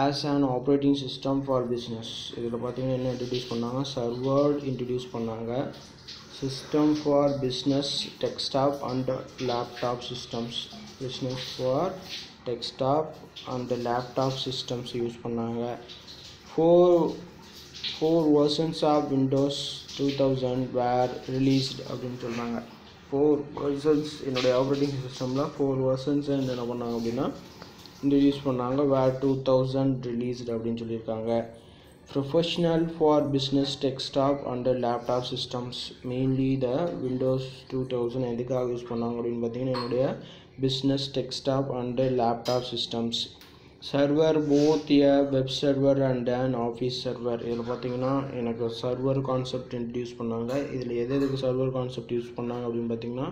S1: as an operating system for business, இதில் பார்த்தீங்கன்னா என்ன இன்ட்ரடியூஸ் பண்ணாங்க, சர்வர் இன்ட்ரடியூஸ் பண்ணாங்க. System for business desktop and laptop systems use பண்ணாங்க. Four versions of Windows 2000 were released அப்படின்னு சொன்னாங்க. 4 வெர்ஷன்ஸ் என்னுடைய ஆப்ரேட்டிங் சிஸ்டமில் 4 வெர்ஷன்ஸ் என்ன பண்ணாங்க அப்படின்னா இன்ட்ரடியூஸ் பண்ணாங்க. வேர் 2000 ரிலீஸ்ட் அப்படின்னு சொல்லியிருக்காங்க. Professional for business desktop and laptop systems mainly the Windows 2000 எதுக்காக யூஸ் பண்ணாங்க அப்படின்னு பார்த்தீங்கன்னா என்னுடைய business desktop and laptop systems. Server both a web server and an office server, இதில் பார்த்தீங்கன்னா எனக்கு சர்வர் கான்செப்ட் இன்ட்ரடியூஸ் பண்ணாங்க. இதில் எதுக்கு சர்வர் கான்செப்ட் யூஸ் பண்ணாங்க அப்படின்னு பார்த்தீங்கன்னா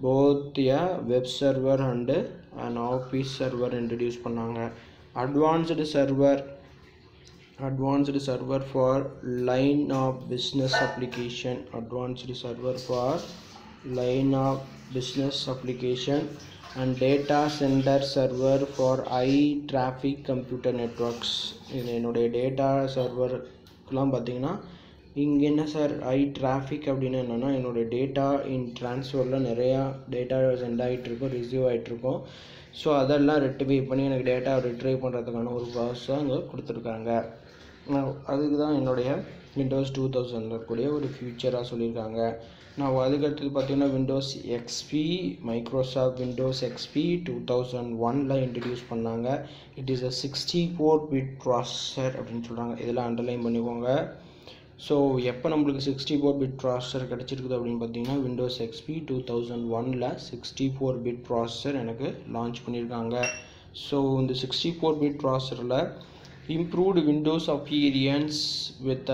S1: both a web server and an office server introduce பண்ணாங்க. advanced server for line of business application, advanced server for line of business application and data center server for high traffic computer networks. இது என்னுடைய data சர்வர்லாம் பார்த்தீங்கன்னா இங்கே என்ன sir high traffic அப்படின்னு என்னென்னா என்னோடய data இன் ட்ரான்ஸ்ஃபரில் நிறையா டேட்டா சென்ட் ஆகிட்ருக்கும், ரிசீவ் ஆகிட்ருக்கும். ஸோ அதெல்லாம் ரெக்டிஃபை பண்ணி எனக்கு டேட்டா ரிட்ரைவ் பண்ணுறதுக்கான ஒரு ப்ராசஸாக அங்கே கொடுத்துருக்காங்க. அதுக்கு தான் என்னுடைய விண்டோஸ் 2000 இருக்கக்கூடிய ஒரு ஃபியூச்சராக சொல்லியிருக்காங்க. நான் அதுக்கடுத்தது பார்த்தீங்கன்னா Windows XP, Microsoft Windows XP 2001 introduce பண்ணாங்க. It is a 64-bit processor அப்படின்னு சொல்கிறாங்க. இதெல்லாம் அண்டர்லைன் பண்ணிக்கோங்க. ஸோ எப்போ நம்மளுக்கு 64-bit ப்ராசஸர் கிடச்சிருக்குது அப்படின்னு பார்த்தீங்கன்னா விண்டோஸ் எக்ஸ்பி 2001 64-bit ப்ராசஸர் எனக்கு லான்ச் பண்ணியிருக்காங்க. ஸோ இந்த 64-bit ப்ராசஸரில் improved Windows appearance with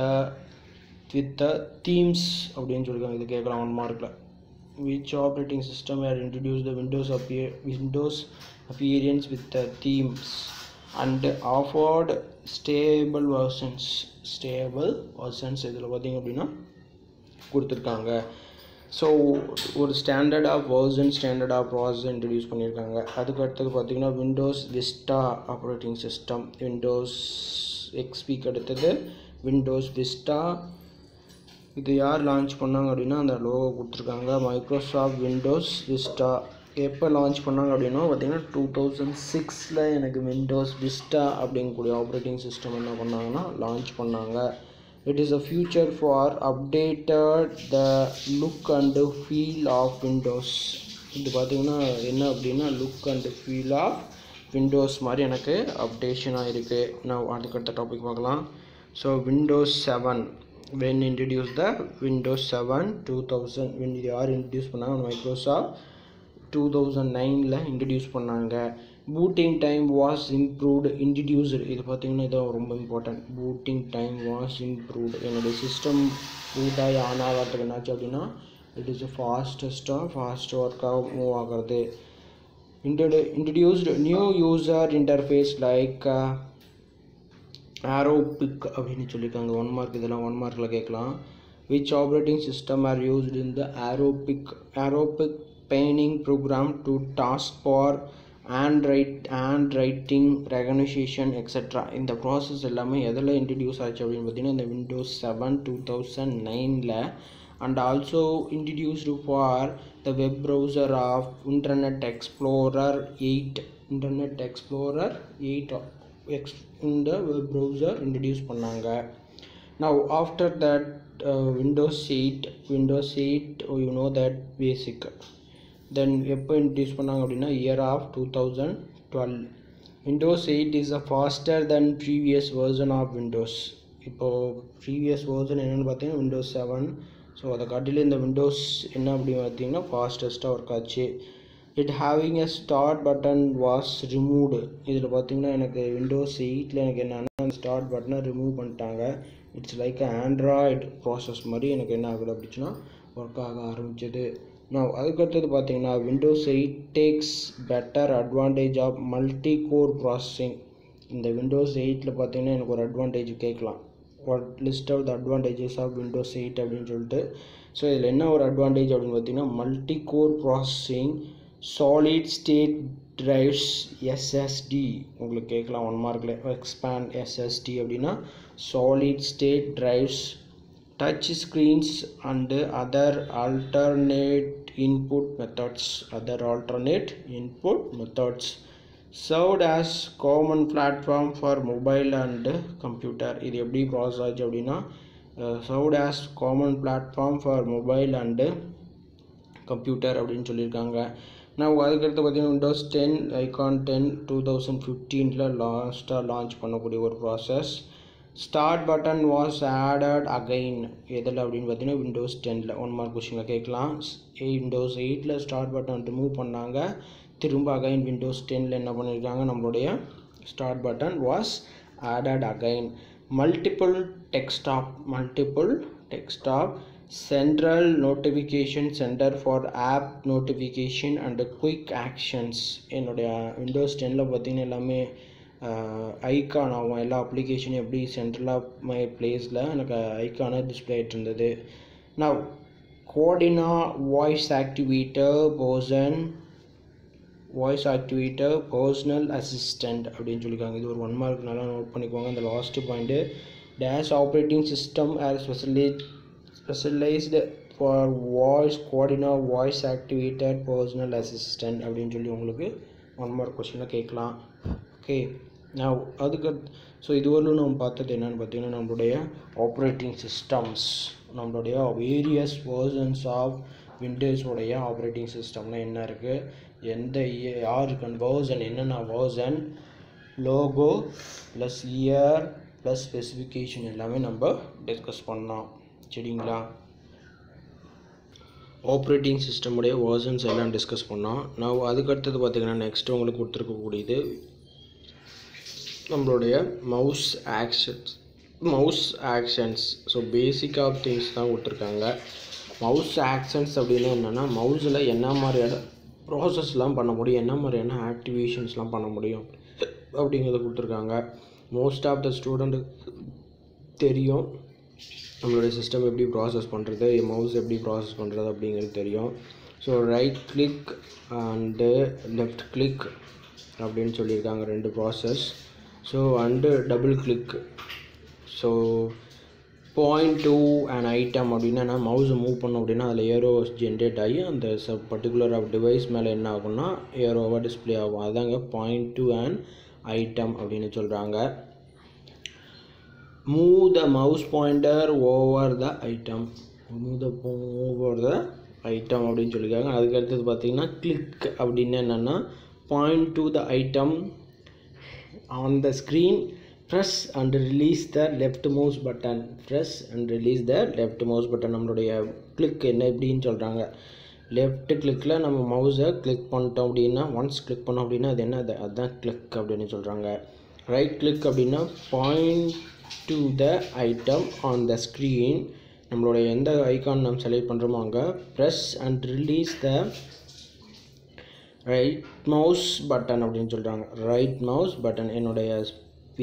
S1: the themes அப்படின்னு சொல்லியிருக்காங்க. இது கேட்கலாம் 1 மார்க்கில். which operating system had introduced the Windows appearance with the themes and offered stable versions. இதில் பார்த்தீங்க அப்படின்னா கொடுத்துருக்காங்க. ஸோ ஒரு ஸ்டாண்டர்ட் ஆஃப் ப்ராசஸ் இன்ட்ரடியூஸ் பண்ணியிருக்காங்க. அதுக்கு அடுத்தது பார்த்திங்கன்னா Windows Vista operating system, Windows எக்ஸ்பிக்கு அடுத்தது விண்டோஸ் விஸ்டா. இது யார் லான்ச் பண்ணாங்க அப்படின்னா அந்த லோகோ கொடுத்துருக்காங்க, மைக்ரோசாஃப்ட் விண்டோஸ் விஸ்டா. எப்போ லான்ச் பண்ணாங்க அப்படின்னா பார்த்திங்கன்னா 2006 எனக்கு விண்டோஸ் விஸ்டா அப்படிங்கக்கூடிய ஆப்ரேட்டிங் சிஸ்டம் என்ன பண்ணாங்கன்னா லான்ச் பண்ணாங்க. It is a feature for updated the look and feel of Windows. இது பார்த்தீங்கன்னா என்ன அப்படின்னா look and feel of Windows மாதிரி எனக்கு அப்டேஷனாக இருக்குது. நான் அதுக்கடுத்த டாபிக் பார்க்கலாம். So Windows 7 when introduced the Windows 7 2000 when இது யார் இன்ட்ரடியூஸ் பண்ணாங்க, மைக்ரோசாஃப்ட் 2009 இன்ட்ரடியூஸ் பண்ணாங்க. Booting time was improved introduced. இது பார்த்திங்கன்னா இதான் ரொம்ப important. Booting time was improved. என்னுடைய சிஸ்டம் பூட்டாகி ஆன் ஆகிறதுக்கு என்னாச்சு அப்படின்னா இட் இஸ் ஃபாஸ்ட் ஒர்க்காக மூவ் ஆகிறது. Introduced new user interface like aerobic அப்படின்னு சொல்லியிருக்காங்க. 1 மார்க். இதெல்லாம் 1 மார்க்கில் கேட்கலாம். which operating system are used in the aerobic painting program to task for handwriting recognition etc. இந்த ப்ராசஸ் எல்லாமே எதில் இன்ட்ரடியூஸ் ஆச்சு அப்படின்னு பார்த்தீங்கன்னா இந்த Windows 7 2009 and also introduced for the web browser of Internet Explorer 8 இந்த web browser introduce பண்ணாங்க. Now after that Windows 8 you know that basic. Then எப்போ இன்ட்ரடியூஸ் பண்ணாங்க அப்படின்னா year of 2012. Windows 8 is a faster than previous version of Windows. இப்போது previous version என்னென்னு பார்த்தீங்கன்னா Windows 7. So அதை காட்டிலும் இந்த விண்டோஸ் என்ன அப்படின்னு பார்த்தீங்கன்னா ஃபாஸ்டஸ்ட்டாக ஒர்க் ஆச்சு. It having a start button was removed. இதில் பார்த்தீங்கன்னா எனக்கு விண்டோஸ் 8 எனக்கு என்னென்னா ஸ்டார்ட் பட்டனை ரிமூவ் பண்ணிட்டாங்க. இட்ஸ் லைக் ஆண்ட்ராய்டு ப்ராசஸ் மாதிரி எனக்கு என்ன ஆகுது அப்படின்னா ஒர்க் ஆக ஆரம்பிச்சது. நான் அதுக்கடுத்தது பார்த்தீங்கன்னா Windows 8 takes better advantage of multi core processing. இந்த விண்டோஸ் 8 பார்த்தீங்கன்னா எனக்கு ஒரு அட்வான்டேஜ் கேட்கலாம். What list of the advantages of Windows 8 அப்படின்னு சொல்லிட்டு. ஸோ இதில் என்ன ஒரு அட்வான்டேஜ் அப்படின்னு பார்த்தீங்கன்னா multi core processing, solid state drives SSD. உங்களுக்கு கேட்கலாம் 1 மார்க்கில். எக்ஸ்பேண்ட் எஸ்எஸ்டி அப்படின்னா solid state drives, touch screens and other alternate input methods served as common platform for mobile and computer. இது எப்படி ப்ராசஸ் ஆச்சு அப்படின்னா served as common platform for mobile and computer அப்படின்னு சொல்லியிருக்காங்க. நான் அதுக்கடுத்து பார்த்தீங்கன்னா விண்டோஸ் 10 ஐகான் 10 2015 லாஸ்ட்டாக லான்ச் பண்ணக்கூடிய ஒரு process. Start button was added again. எதில் அப்படின்னு பார்த்தீங்கன்னா விண்டோஸ் 10 1 மார்க் கொஸ்டினில் கேட்கலாம். விண்டோஸ் 8 ஸ்டார்ட் பட்டன் ரிமூவ் பண்ணாங்க. திரும்ப அகைன் விண்டோஸ் 10 என்ன பண்ணியிருக்காங்க, நம்மளுடைய start button was added again. Multiple desktop Central Notification Center for App Notification and Quick Actions. என்னுடைய விண்டோஸ் 10ல் பார்த்தீங்கன்னா எல்லாமே ஐக்கான் ஆகும். எல்லா அப்ளிகேஷனும் எப்படி சென்ட்ரலாக மை பிளேஸில் எனக்கு ஐக்கானை டிஸ்பிளே ஆகிட்டு இருந்தது. Now Cordina Voice Activator Personal Assistant அப்படின்னு சொல்லியிருக்காங்க. இது ஒரு 1 மார்க் நல்லா நோட் பண்ணிக்குவாங்க. இந்த last point dash operating system are specialized for voice Cordina Voice Activated Personal Assistant அப்படின்னு சொல்லி உங்களுக்கு 1 மார்க் கொஸ்டினில் கேட்கலாம். ஓகே, நான் அதுக்கு ஸோ இதுவரையும் நம்ம பார்த்தது என்னென்னு பார்த்தீங்கன்னா நம்மளுடைய ஆப்ரேட்டிங் சிஸ்டம்ஸ், நம்மளுடைய வேரியஸ் வேர்ஷன்ஸ் ஆஃப் விண்டோஸோடைய ஆப்ரேட்டிங் சிஸ்டம்னா என்ன இருக்குது, எந்த யாருக்கு வேர்ஷன், என்னென்ன version, logo plus year plus specification எல்லாமே நம்ம டிஸ்கஸ் பண்ணோம். சரிங்களா, ஆப்ரேட்டிங் சிஸ்டமுடைய வேர்ஷன்ஸ் எல்லாம் டிஸ்கஸ் பண்ணோம். நான் அதுக்கடுத்தது பார்த்திங்கன்னா நெக்ஸ்ட்டு உங்களுக்கு கொடுத்துருக்கக்கூடியது நம்மளுடைய mouse actions. So basic of things தான் கொடுத்துருக்காங்க. மவுஸ் ஆக்ஷன்ஸ் அப்படின்னா என்னென்னா மவுஸில் என்ன மாதிரியான ப்ராசஸ்லாம் பண்ண முடியும், என்ன மாதிரியான ஆக்டிவேஷன்ஸ்லாம் பண்ண முடியும் அப்படிங்கிறத கொடுத்துருக்காங்க. மோஸ்ட் ஆஃப் த ஸ்டூடெண்ட்டுக்கு தெரியும் நம்மளுடைய சிஸ்டம் எப்படி ப்ராசஸ் பண்ணுறது, மவுஸ் எப்படி ப்ராசஸ் பண்ணுறது அப்படிங்கிறது தெரியும். So right click and left click அப்படின்னு சொல்லியிருக்காங்க 2 process. So and double click. So point to and item அப்படின்னா மவுஸை மூவ் பண்ணோம் அப்படின்னா அதில் ஏரோஸ் ஜென்ரேட் ஆகி அந்த பர்டிகுலர் டிவைஸ் மேலே என்ன ஆகும்னா ஏரோவாக டிஸ்பிளே ஆகும். அதாங்க பாயிண்ட் டு அண்ட் ஐட்டம் அப்படின்னு சொல்கிறாங்க. Move the mouse pointer over the item அப்படின்னு சொல்லியிருக்காங்க. அதுக்கடுத்தது பார்த்திங்கன்னா கிளிக் அப்படின்னு என்னென்னா point to the item on the screen, press and release the left mouse button. நம்மளுடைய கிளிக் என்ன எப்படின்னு சொல்கிறாங்க, லெஃப்ட் கிளிக்கில் நம்ம மவுஸை கிளிக் பண்ணிட்டோம் அப்படின்னா, ஒன்ஸ் கிளிக் பண்ணோம் அப்படின்னா அது என்ன, அதுதான் கிளிக் அப்படின்னு சொல்கிறாங்க. ரைட் கிளிக் அப்படின்னா point to the item on the screen, நம்மளுடைய எந்த ஐக்கான் நம்ம செலக்ட் பண்ணுறோமோ அங்கே press and release the right mouse button அப்படின்னு சொல்கிறாங்க. ரைட் மவுஸ் பட்டன், என்னுடைய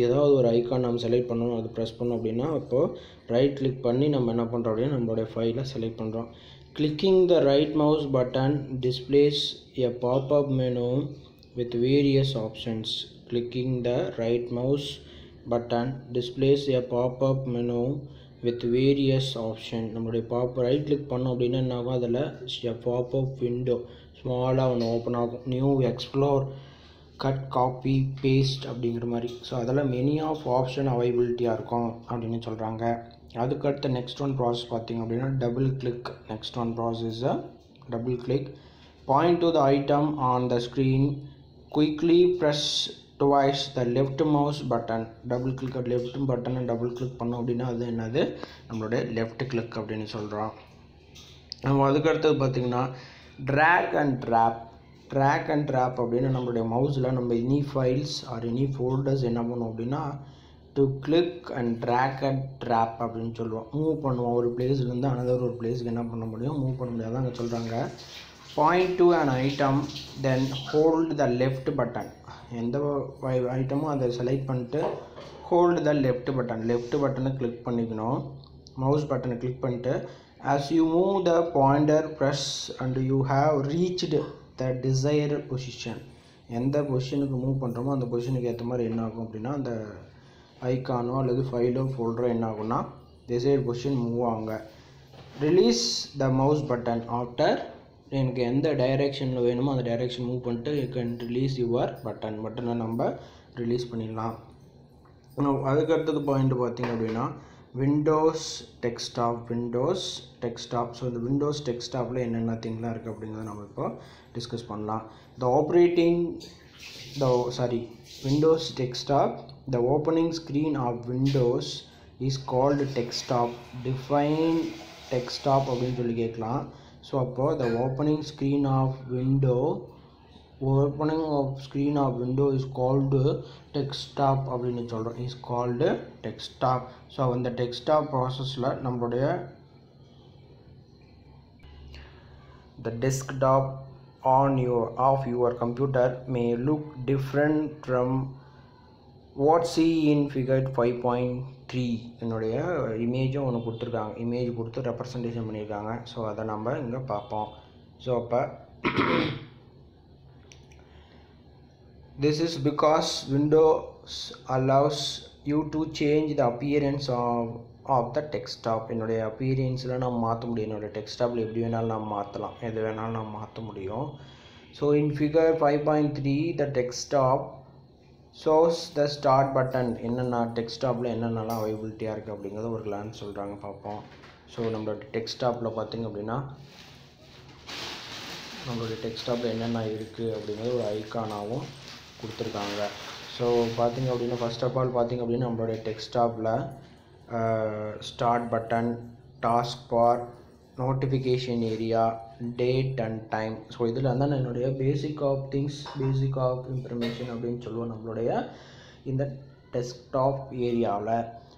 S1: ஏதாவது ஒரு ஐக்கான் நம்ம செலக்ட் பண்ணணும், அது ப்ரெஸ் பண்ணோம் அப்படின்னா அப்போது ரைட் கிளிக் பண்ணி நம்ம என்ன பண்ணுறோம் அப்படின்னா நம்மளுடைய ஃபைலை செலக்ட் பண்ணுறோம். Clicking the right mouse button displays a pop-up menu with various options. Clicking the right mouse button displays a pop-up menu with various option. நம்மளுடைய ரைட் கிளிக் பண்ணோம் அப்படின்னா என்ன ஆகும், அதில் எ பாப்அப் விண்டோ ஸ்மாலாக ஒன்று ஓப்பன் ஆகும். New explore cut copy paste அப்படிங்கிற மாதிரி. ஸோ அதெல்லாம் மெனி ஆஃப் ஆப்ஷன் அவைபிலிட்டியாக இருக்கும் அப்படின்னு சொல்கிறாங்க. அதுக்கடுத்த நெக்ஸ்ட் ஒன் ப்ராசஸ் பார்த்திங்க அப்படின்னா double click. Next one process double click. Point to the item on the screen, quickly press twice the left mouse button. Double click left பட்டனை double click பண்ணோம் அப்படின்னா அது என்னது, நம்மளுடைய லெஃப்ட் கிளிக் அப்படின்னு சொல்கிறோம். நம்ம அதுக்கடுத்தது பார்த்திங்கன்னா ட்ராக் அண்ட் ட்ராப் அப்படின்னு நம்மளுடைய மவுஸில் நம்ம any files or any folders என்ன பண்ணுவோம் அப்படின்னா to click and drag and drop அப்படின்னு சொல்லுவோம். மூவ் பண்ணுவோம், ஒரு பிளேஸ்லேருந்து அனதர் ஒரு பிளேஸுக்கு என்ன பண்ண முடியும், மூவ் பண்ண முடியாது. அங்கே சொல்கிறாங்க point to an item then hold the left button. எந்த ஐட்டமோ அதை செலக்ட் பண்ணிட்டு ஹோல்டு த லெஃப்ட் பட்டனை கிளிக் பண்ணிக்கணும். மவுஸ் பட்டனை கிளிக் பண்ணிட்டு as you move the pointer press and you have reached the desired position. எந்த பொசிஷனுக்கு மூவ் பண்ணுறோமோ அந்த பொசிஷனுக்கு ஏற்ற மாதிரி என்ன ஆகும் அப்படின்னா அந்த ஐக்கானோ அல்லது ஃபைலோ ஃபோல்டரோ என்ன ஆகும்னா desired பொசிஷன் மூவ் ஆகுங்க. Release the mouse button after, எனக்கு எந்த டைரெக்ஷனில் வேணுமோ அந்த டைரெக்ஷன் மூவ் பண்ணிட்டு யூ கேன் ரிலீஸ் யுவர் பட்டனை நம்ம ரிலீஸ் பண்ணிடலாம். அதுக்கடுத்தது பாயிண்ட் பார்த்திங்க அப்படின்னா விண்டோஸ் டெஸ்க்டாப். ஸோ இந்த விண்டோஸ் டெஸ்க்டாப்பில் என்னென்ன திங்லாம் இருக்குது அப்படிங்கிறத நம்ம இப்போ டிஸ்கஸ் பண்ணலாம். Windows desktop, the opening screen of Windows is called desktop. Define desktop அப்படின்னு சொல்லி கேட்கலாம். ஸோ அப்போது the opening screen of window is called desktop அப்படின்னு சொல்கிறோம். Is called desktop. ஸோ அந்த டெஸ்க்டாப் ப்ராசஸில் நம்மளுடைய the desktop of your computer may look different from what see in figure 5.3. என்னுடைய இமேஜும் ஒன்று கொடுத்துருக்காங்க, இமேஜ் கொடுத்து ரெப்ரசன்டேஷன் பண்ணியிருக்காங்க. ஸோ அதை நம்ம இங்கே பார்ப்போம். ஸோ அப்போ this is because Windows allows you to change the appearance of the desktop. என்னுடைய appearanceல நம்ம மாற்ற முடியும். என்னுடைய டெஸ்க்டாப்பில் எப்படி வேணாலும் நம்ம மாற்றலாம், எது வேணாலும் நம்ம மாற்ற முடியும். So in figure 5.3 the desktop shows the start button. என்னென்ன டெஸ்க்டாப்பில் என்னென்னலாம் அவைலபிலிட்டியாக இருக்குது அப்படிங்கிறத ஒரு glance சொல்கிறாங்க, பார்ப்போம். ஸோ நம்மளோட டெஸ்க்டாப்பில் பார்த்திங்க அப்படின்னா நம்மளுடைய டெஸ்க்டாப்பில் என்னென்ன இருக்குது அப்படிங்கிறது ஒரு ஐக்கானாகவும் கொடுத்துருக்காங்க. ஸோ பார்த்திங்க அப்படின்னா ஃபர்ஸ்ட் ஆஃப் ஆல் பார்த்திங்க அப்படின்னா நம்மளுடைய டெஸ்க்டாப்பில் start button, task bar, notification area, date and time. So இதில் வந்து என்னுடைய basic of things, basic of information அப்படின்னு சொல்லுவோம் நம்மளுடைய இந்த டெஸ்க்டாப் ஏரியாவில்.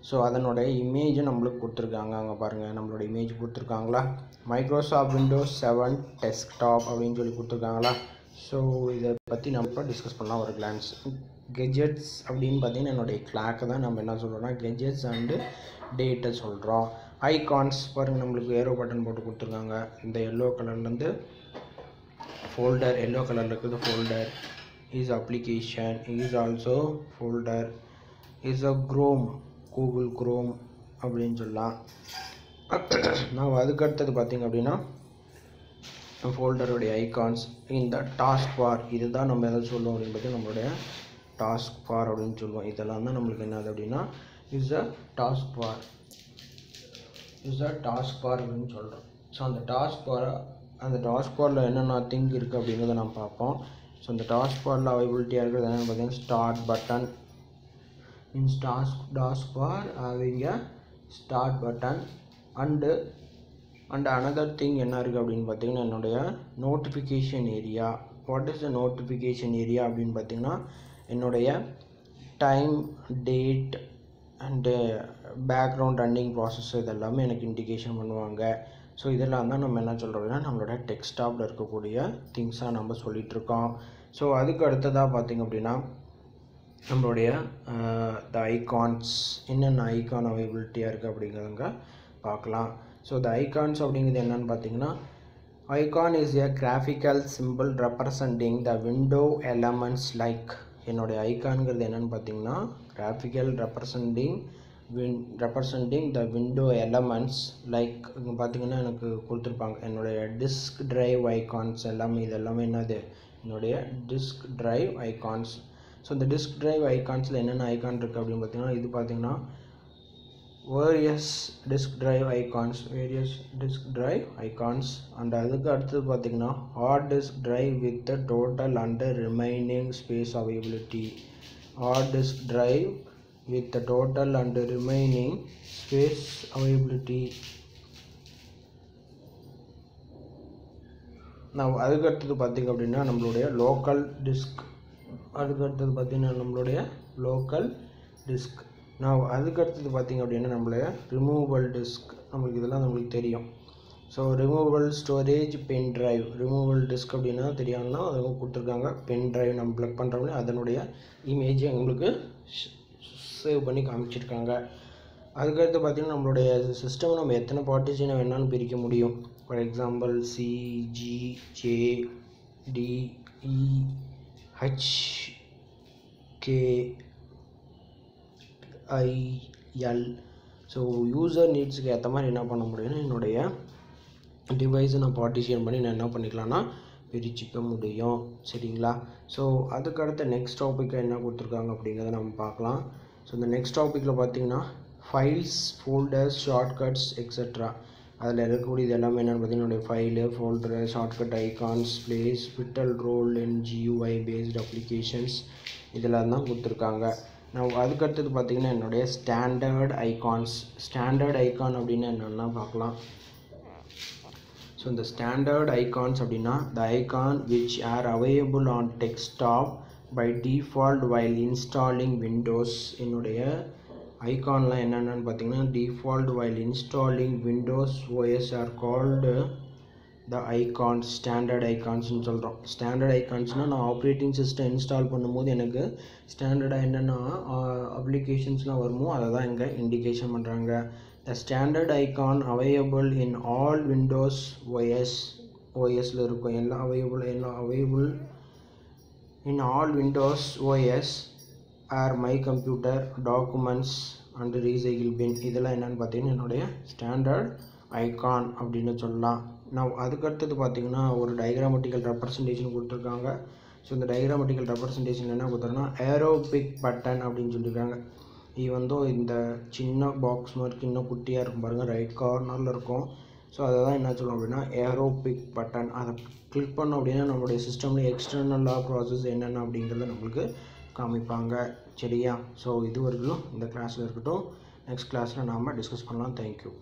S1: ஸோ அதனுடைய இமேஜும் நம்மளுக்கு கொடுத்துருக்காங்க. அங்கே பாருங்கள், நம்மளோட இமேஜ் கொடுத்துருக்காங்களா, மைக்ரோசாஃப்ட் விண்டோஸ் 7 டெஸ்க்டாப் அப்படின்னு சொல்லி கொடுத்துருக்காங்களா. ஸோ இதை பற்றி நம்ம இப்போ டிஸ்கஸ் பண்ணலாம் ஒரு கிளான்ஸ். கெஜெட்ஸ் அப்படின்னு பார்த்தீங்கன்னா என்னுடைய கிளாக்கை தான் நம்ம என்ன சொல்கிறோம்னா கெஜெட்ஸ் அண்டு டேட்டை சொல்கிறோம். ஐகான்ஸ் பாருங்கள், நம்மளுக்கு ஏரோ பட்டன் போட்டு கொடுத்துருக்காங்க. இந்த எல்லோ கலர்லேருந்து ஃபோல்டர், எல்லோ கலரில் இருக்குது folder, is application, is also folder, is a Chrome, Google Chrome அப்படின்னு சொல்லலாம். நான் அதுக்கடுத்தது பார்த்திங்க அப்படின்னா ஃபோல்டருடைய ஐகான்ஸ். இந்த டாஸ்க் பார், இதுதான் நம்ம எதாவது சொல்லுவோம் அப்படின்னு பார்த்தீங்கன்னா நம்மளுடைய டாஸ்க் பார் அப்படின்னு சொல்லுவோம். இதெல்லாம் தான் நம்மளுக்கு என்னது அப்படின்னா is a task bar, is a task bar அப்படின்னு சொல்கிறோம். ஸோ அந்த டாஸ்க் பாரில் என்னென்ன திங் இருக்குது அப்படிங்கிறத நம்ம பார்ப்போம். ஸோ அந்த டாஸ்க் பாரில் அவைலபிலிட்டியாக இருக்கிறது என்னென்னு பார்த்தீங்கன்னா start button. In task bar having a start button and another thing என்ன இருக்குது அப்படின்னு பார்த்தீங்கன்னா என்னுடைய notification area. What is the notification area அப்படின்னு பார்த்தீங்கன்னா என்னுடைய time, date and background running process இதெல்லாமே எனக்கு இண்டிகேஷன் பண்ணுவாங்க. ஸோ இதெல்லாம் தான் நம்ம என்ன சொல்கிறோம் அப்படின்னா நம்மளோட டெஸ்க்டாப்பில் இருக்கக்கூடிய திங்ஸாக நம்ம சொல்லிகிட்ருக்கோம். ஸோ அதுக்கு அடுத்ததாக பார்த்திங்க அப்படின்னா நம்மளுடைய த ஐகான்ஸ், என்னென்ன ஐகான் அவைலபிலிட்டியாக இருக்குது அப்படிங்கிறதுங்க பார்க்கலாம். ஸோ த ஐகான்ஸ் அப்படிங்கிறது என்னென்னு பார்த்தீங்கன்னா icon is a graphical simple representing the window elements like. என்னுடைய ஐகான்கிறது என்னென்னு பார்த்தீங்கன்னா graphical representing the window elements like. இங்கே பார்த்தீங்கன்னா எனக்கு கொடுத்துருப்பாங்க என்னுடைய டிஸ்க் ட்ரைவ் ஐகான்ஸ் எல்லாமே. இது எல்லாமே என்னது என்னுடைய டிஸ்க் ட்ரைவ் ஐகான்ஸ். ஸோ இந்த டிஸ்க் ட்ரைவ் ஐகான்ஸில் என்னென்ன ஐகான் இருக்குது அப்படின்னு பார்த்தீங்கன்னா இது பார்த்தீங்கன்னா various disk drive icons and அதுக்கு அடுத்தது பார்த்தீங்கன்னா hard disk drive with the total and remaining space availability. hard disk drive with the total and remaining space availability. நான் அதுக்கு அடுத்தது பார்த்தீங்க அப்படின்னா நம்மளுடைய லோக்கல் டிஸ்க். அதுக்கு அடுத்தது பார்த்தீங்கன்னா நம்மளுடைய லோக்கல் டிஸ்க். நான் அதுக்கடுத்தது பார்த்திங்க அப்படின்னா நம்மளுடைய ரிமூவபிள் டிஸ்க். நம்மளுக்கு இதெல்லாம் நம்மளுக்கு தெரியும். So removable storage, pen drive. Removable disk அப்படின்னா தெரியாதுன்னா அதை கொடுத்துருக்காங்க. பென் ட்ரைவ் நம்ம ப்ளக் பண்ணுறோம்னா அதனுடைய இமேஜை எங்களுக்கு சேவ் பண்ணி காமிச்சிருக்காங்க. அதுக்கடுத்து பார்த்திங்கன்னா நம்மளுடைய சிஸ்டம் நம்ம எத்தனை பார்ட்டிஷனை வேணாலும் பிரிக்க முடியும். For example C, G, J, D, E, H, K, IL. So user நீட்ஸுக்கு ஏற்ற மாதிரி என்ன பண்ண முடியும்னா என்னுடைய டிவைஸை நான் பார்ட்டிஷன் பண்ணி நான் என்ன பண்ணிக்கலாம்னா பிரிச்சுக்க முடியும். சரிங்களா? ஸோ அதுக்கடுத்த நெக்ஸ்ட் டாப்பிக்கை என்ன கொடுத்துருக்காங்க அப்படிங்கிறத நம்ம பார்க்கலாம். ஸோ இந்த நெக்ஸ்ட் டாப்பிக்கில் பார்த்தீங்கன்னா ஃபைல்ஸ், ஃபோல்டர்ஸ், ஷார்ட்கட்ஸ் எக்ஸெட்ரா. அதில் இருக்கக்கூடிய இது எல்லாமே என்னென்னு பார்த்தீங்கன்னா file, folder, shortcut, icons, place, vital role and GUI based applications இதெல்லாம் தான் கொடுத்துருக்காங்க. நான் அதுக்கடுத்தது பார்த்திங்கன்னா என்னுடைய ஸ்டாண்டர்ட் ஐகான்ஸ். ஸ்டாண்டர்ட் ஐகான் அப்படின்னா என்னென்னா பார்க்கலாம். ஸோ இந்த ஸ்டாண்டர்ட் ஐகான்ஸ் அப்படின்னா the icon which are available on desktop by default while installing Windows. என்னுடைய ஐகான்லாம் என்னென்னு பார்த்தீங்கன்னா default while installing Windows OS are called the icons, standard icons னு சொல்கிறோம். ஸ்டாண்டர்ட் ஐகான்ஸ்னால் நான் ஆப்ரேட்டிங் சிஸ்டம் இன்ஸ்டால் பண்ணும்போது எனக்கு ஸ்டாண்டர்டாக என்னென்ன அப்ளிகேஷன்ஸ்லாம் வருமோ அதை தான் இங்கே இண்டிகேஷன் பண்ணுறாங்க. The standard icon available in all Windows ஓஎஸில் இருக்கும். எல்லாம் available in all Windows OS are my computer documents and recycle bin. இதெல்லாம் என்னென்னு பார்த்தீங்கன்னா என்னுடைய ஸ்டாண்டர்ட் ஐகான் அப்படின்னு சொல்லலாம். நான் அதுக்கடுத்தது பார்த்திங்கன்னா ஒரு டயக்ராமெட்டிக்கல் ரெப்ரசன்டேஷன் கொடுத்துருக்காங்க. ஸோ இந்த டயக்ராமெட்டிக்கல் ரெப்ரசன்டேஷன் என்ன கொடுத்துருன்னா ஏரோ பிக் பட்டன் அப்படின்னு சொல்லியிருக்காங்க. இது வந்து இந்த சின்ன பாக்ஸ் மாதிரி இன்னும் குட்டியாக இருக்கும் பாருங்கள், ரைட் கார்னரில் இருக்கும். ஸோ அதை தான் என்ன சொல்லுவோம் அப்படின்னா ஏரோ பிக் பட்டன். அதை கிளிக் பண்ணோம் அப்படின்னா நம்மளுடைய சிஸ்டமில் எக்ஸ்டர்னலாக ப்ராசஸ் என்னென்ன அப்படிங்கிறத நம்மளுக்கு காமிப்பாங்க. சரியா? ஸோ இது வரைக்கும் இந்த கிளாஸில் இருக்கட்டும். நெக்ஸ்ட் கிளாஸில் நாம் டிஸ்கஸ் பண்ணலாம். தேங்க்யூ.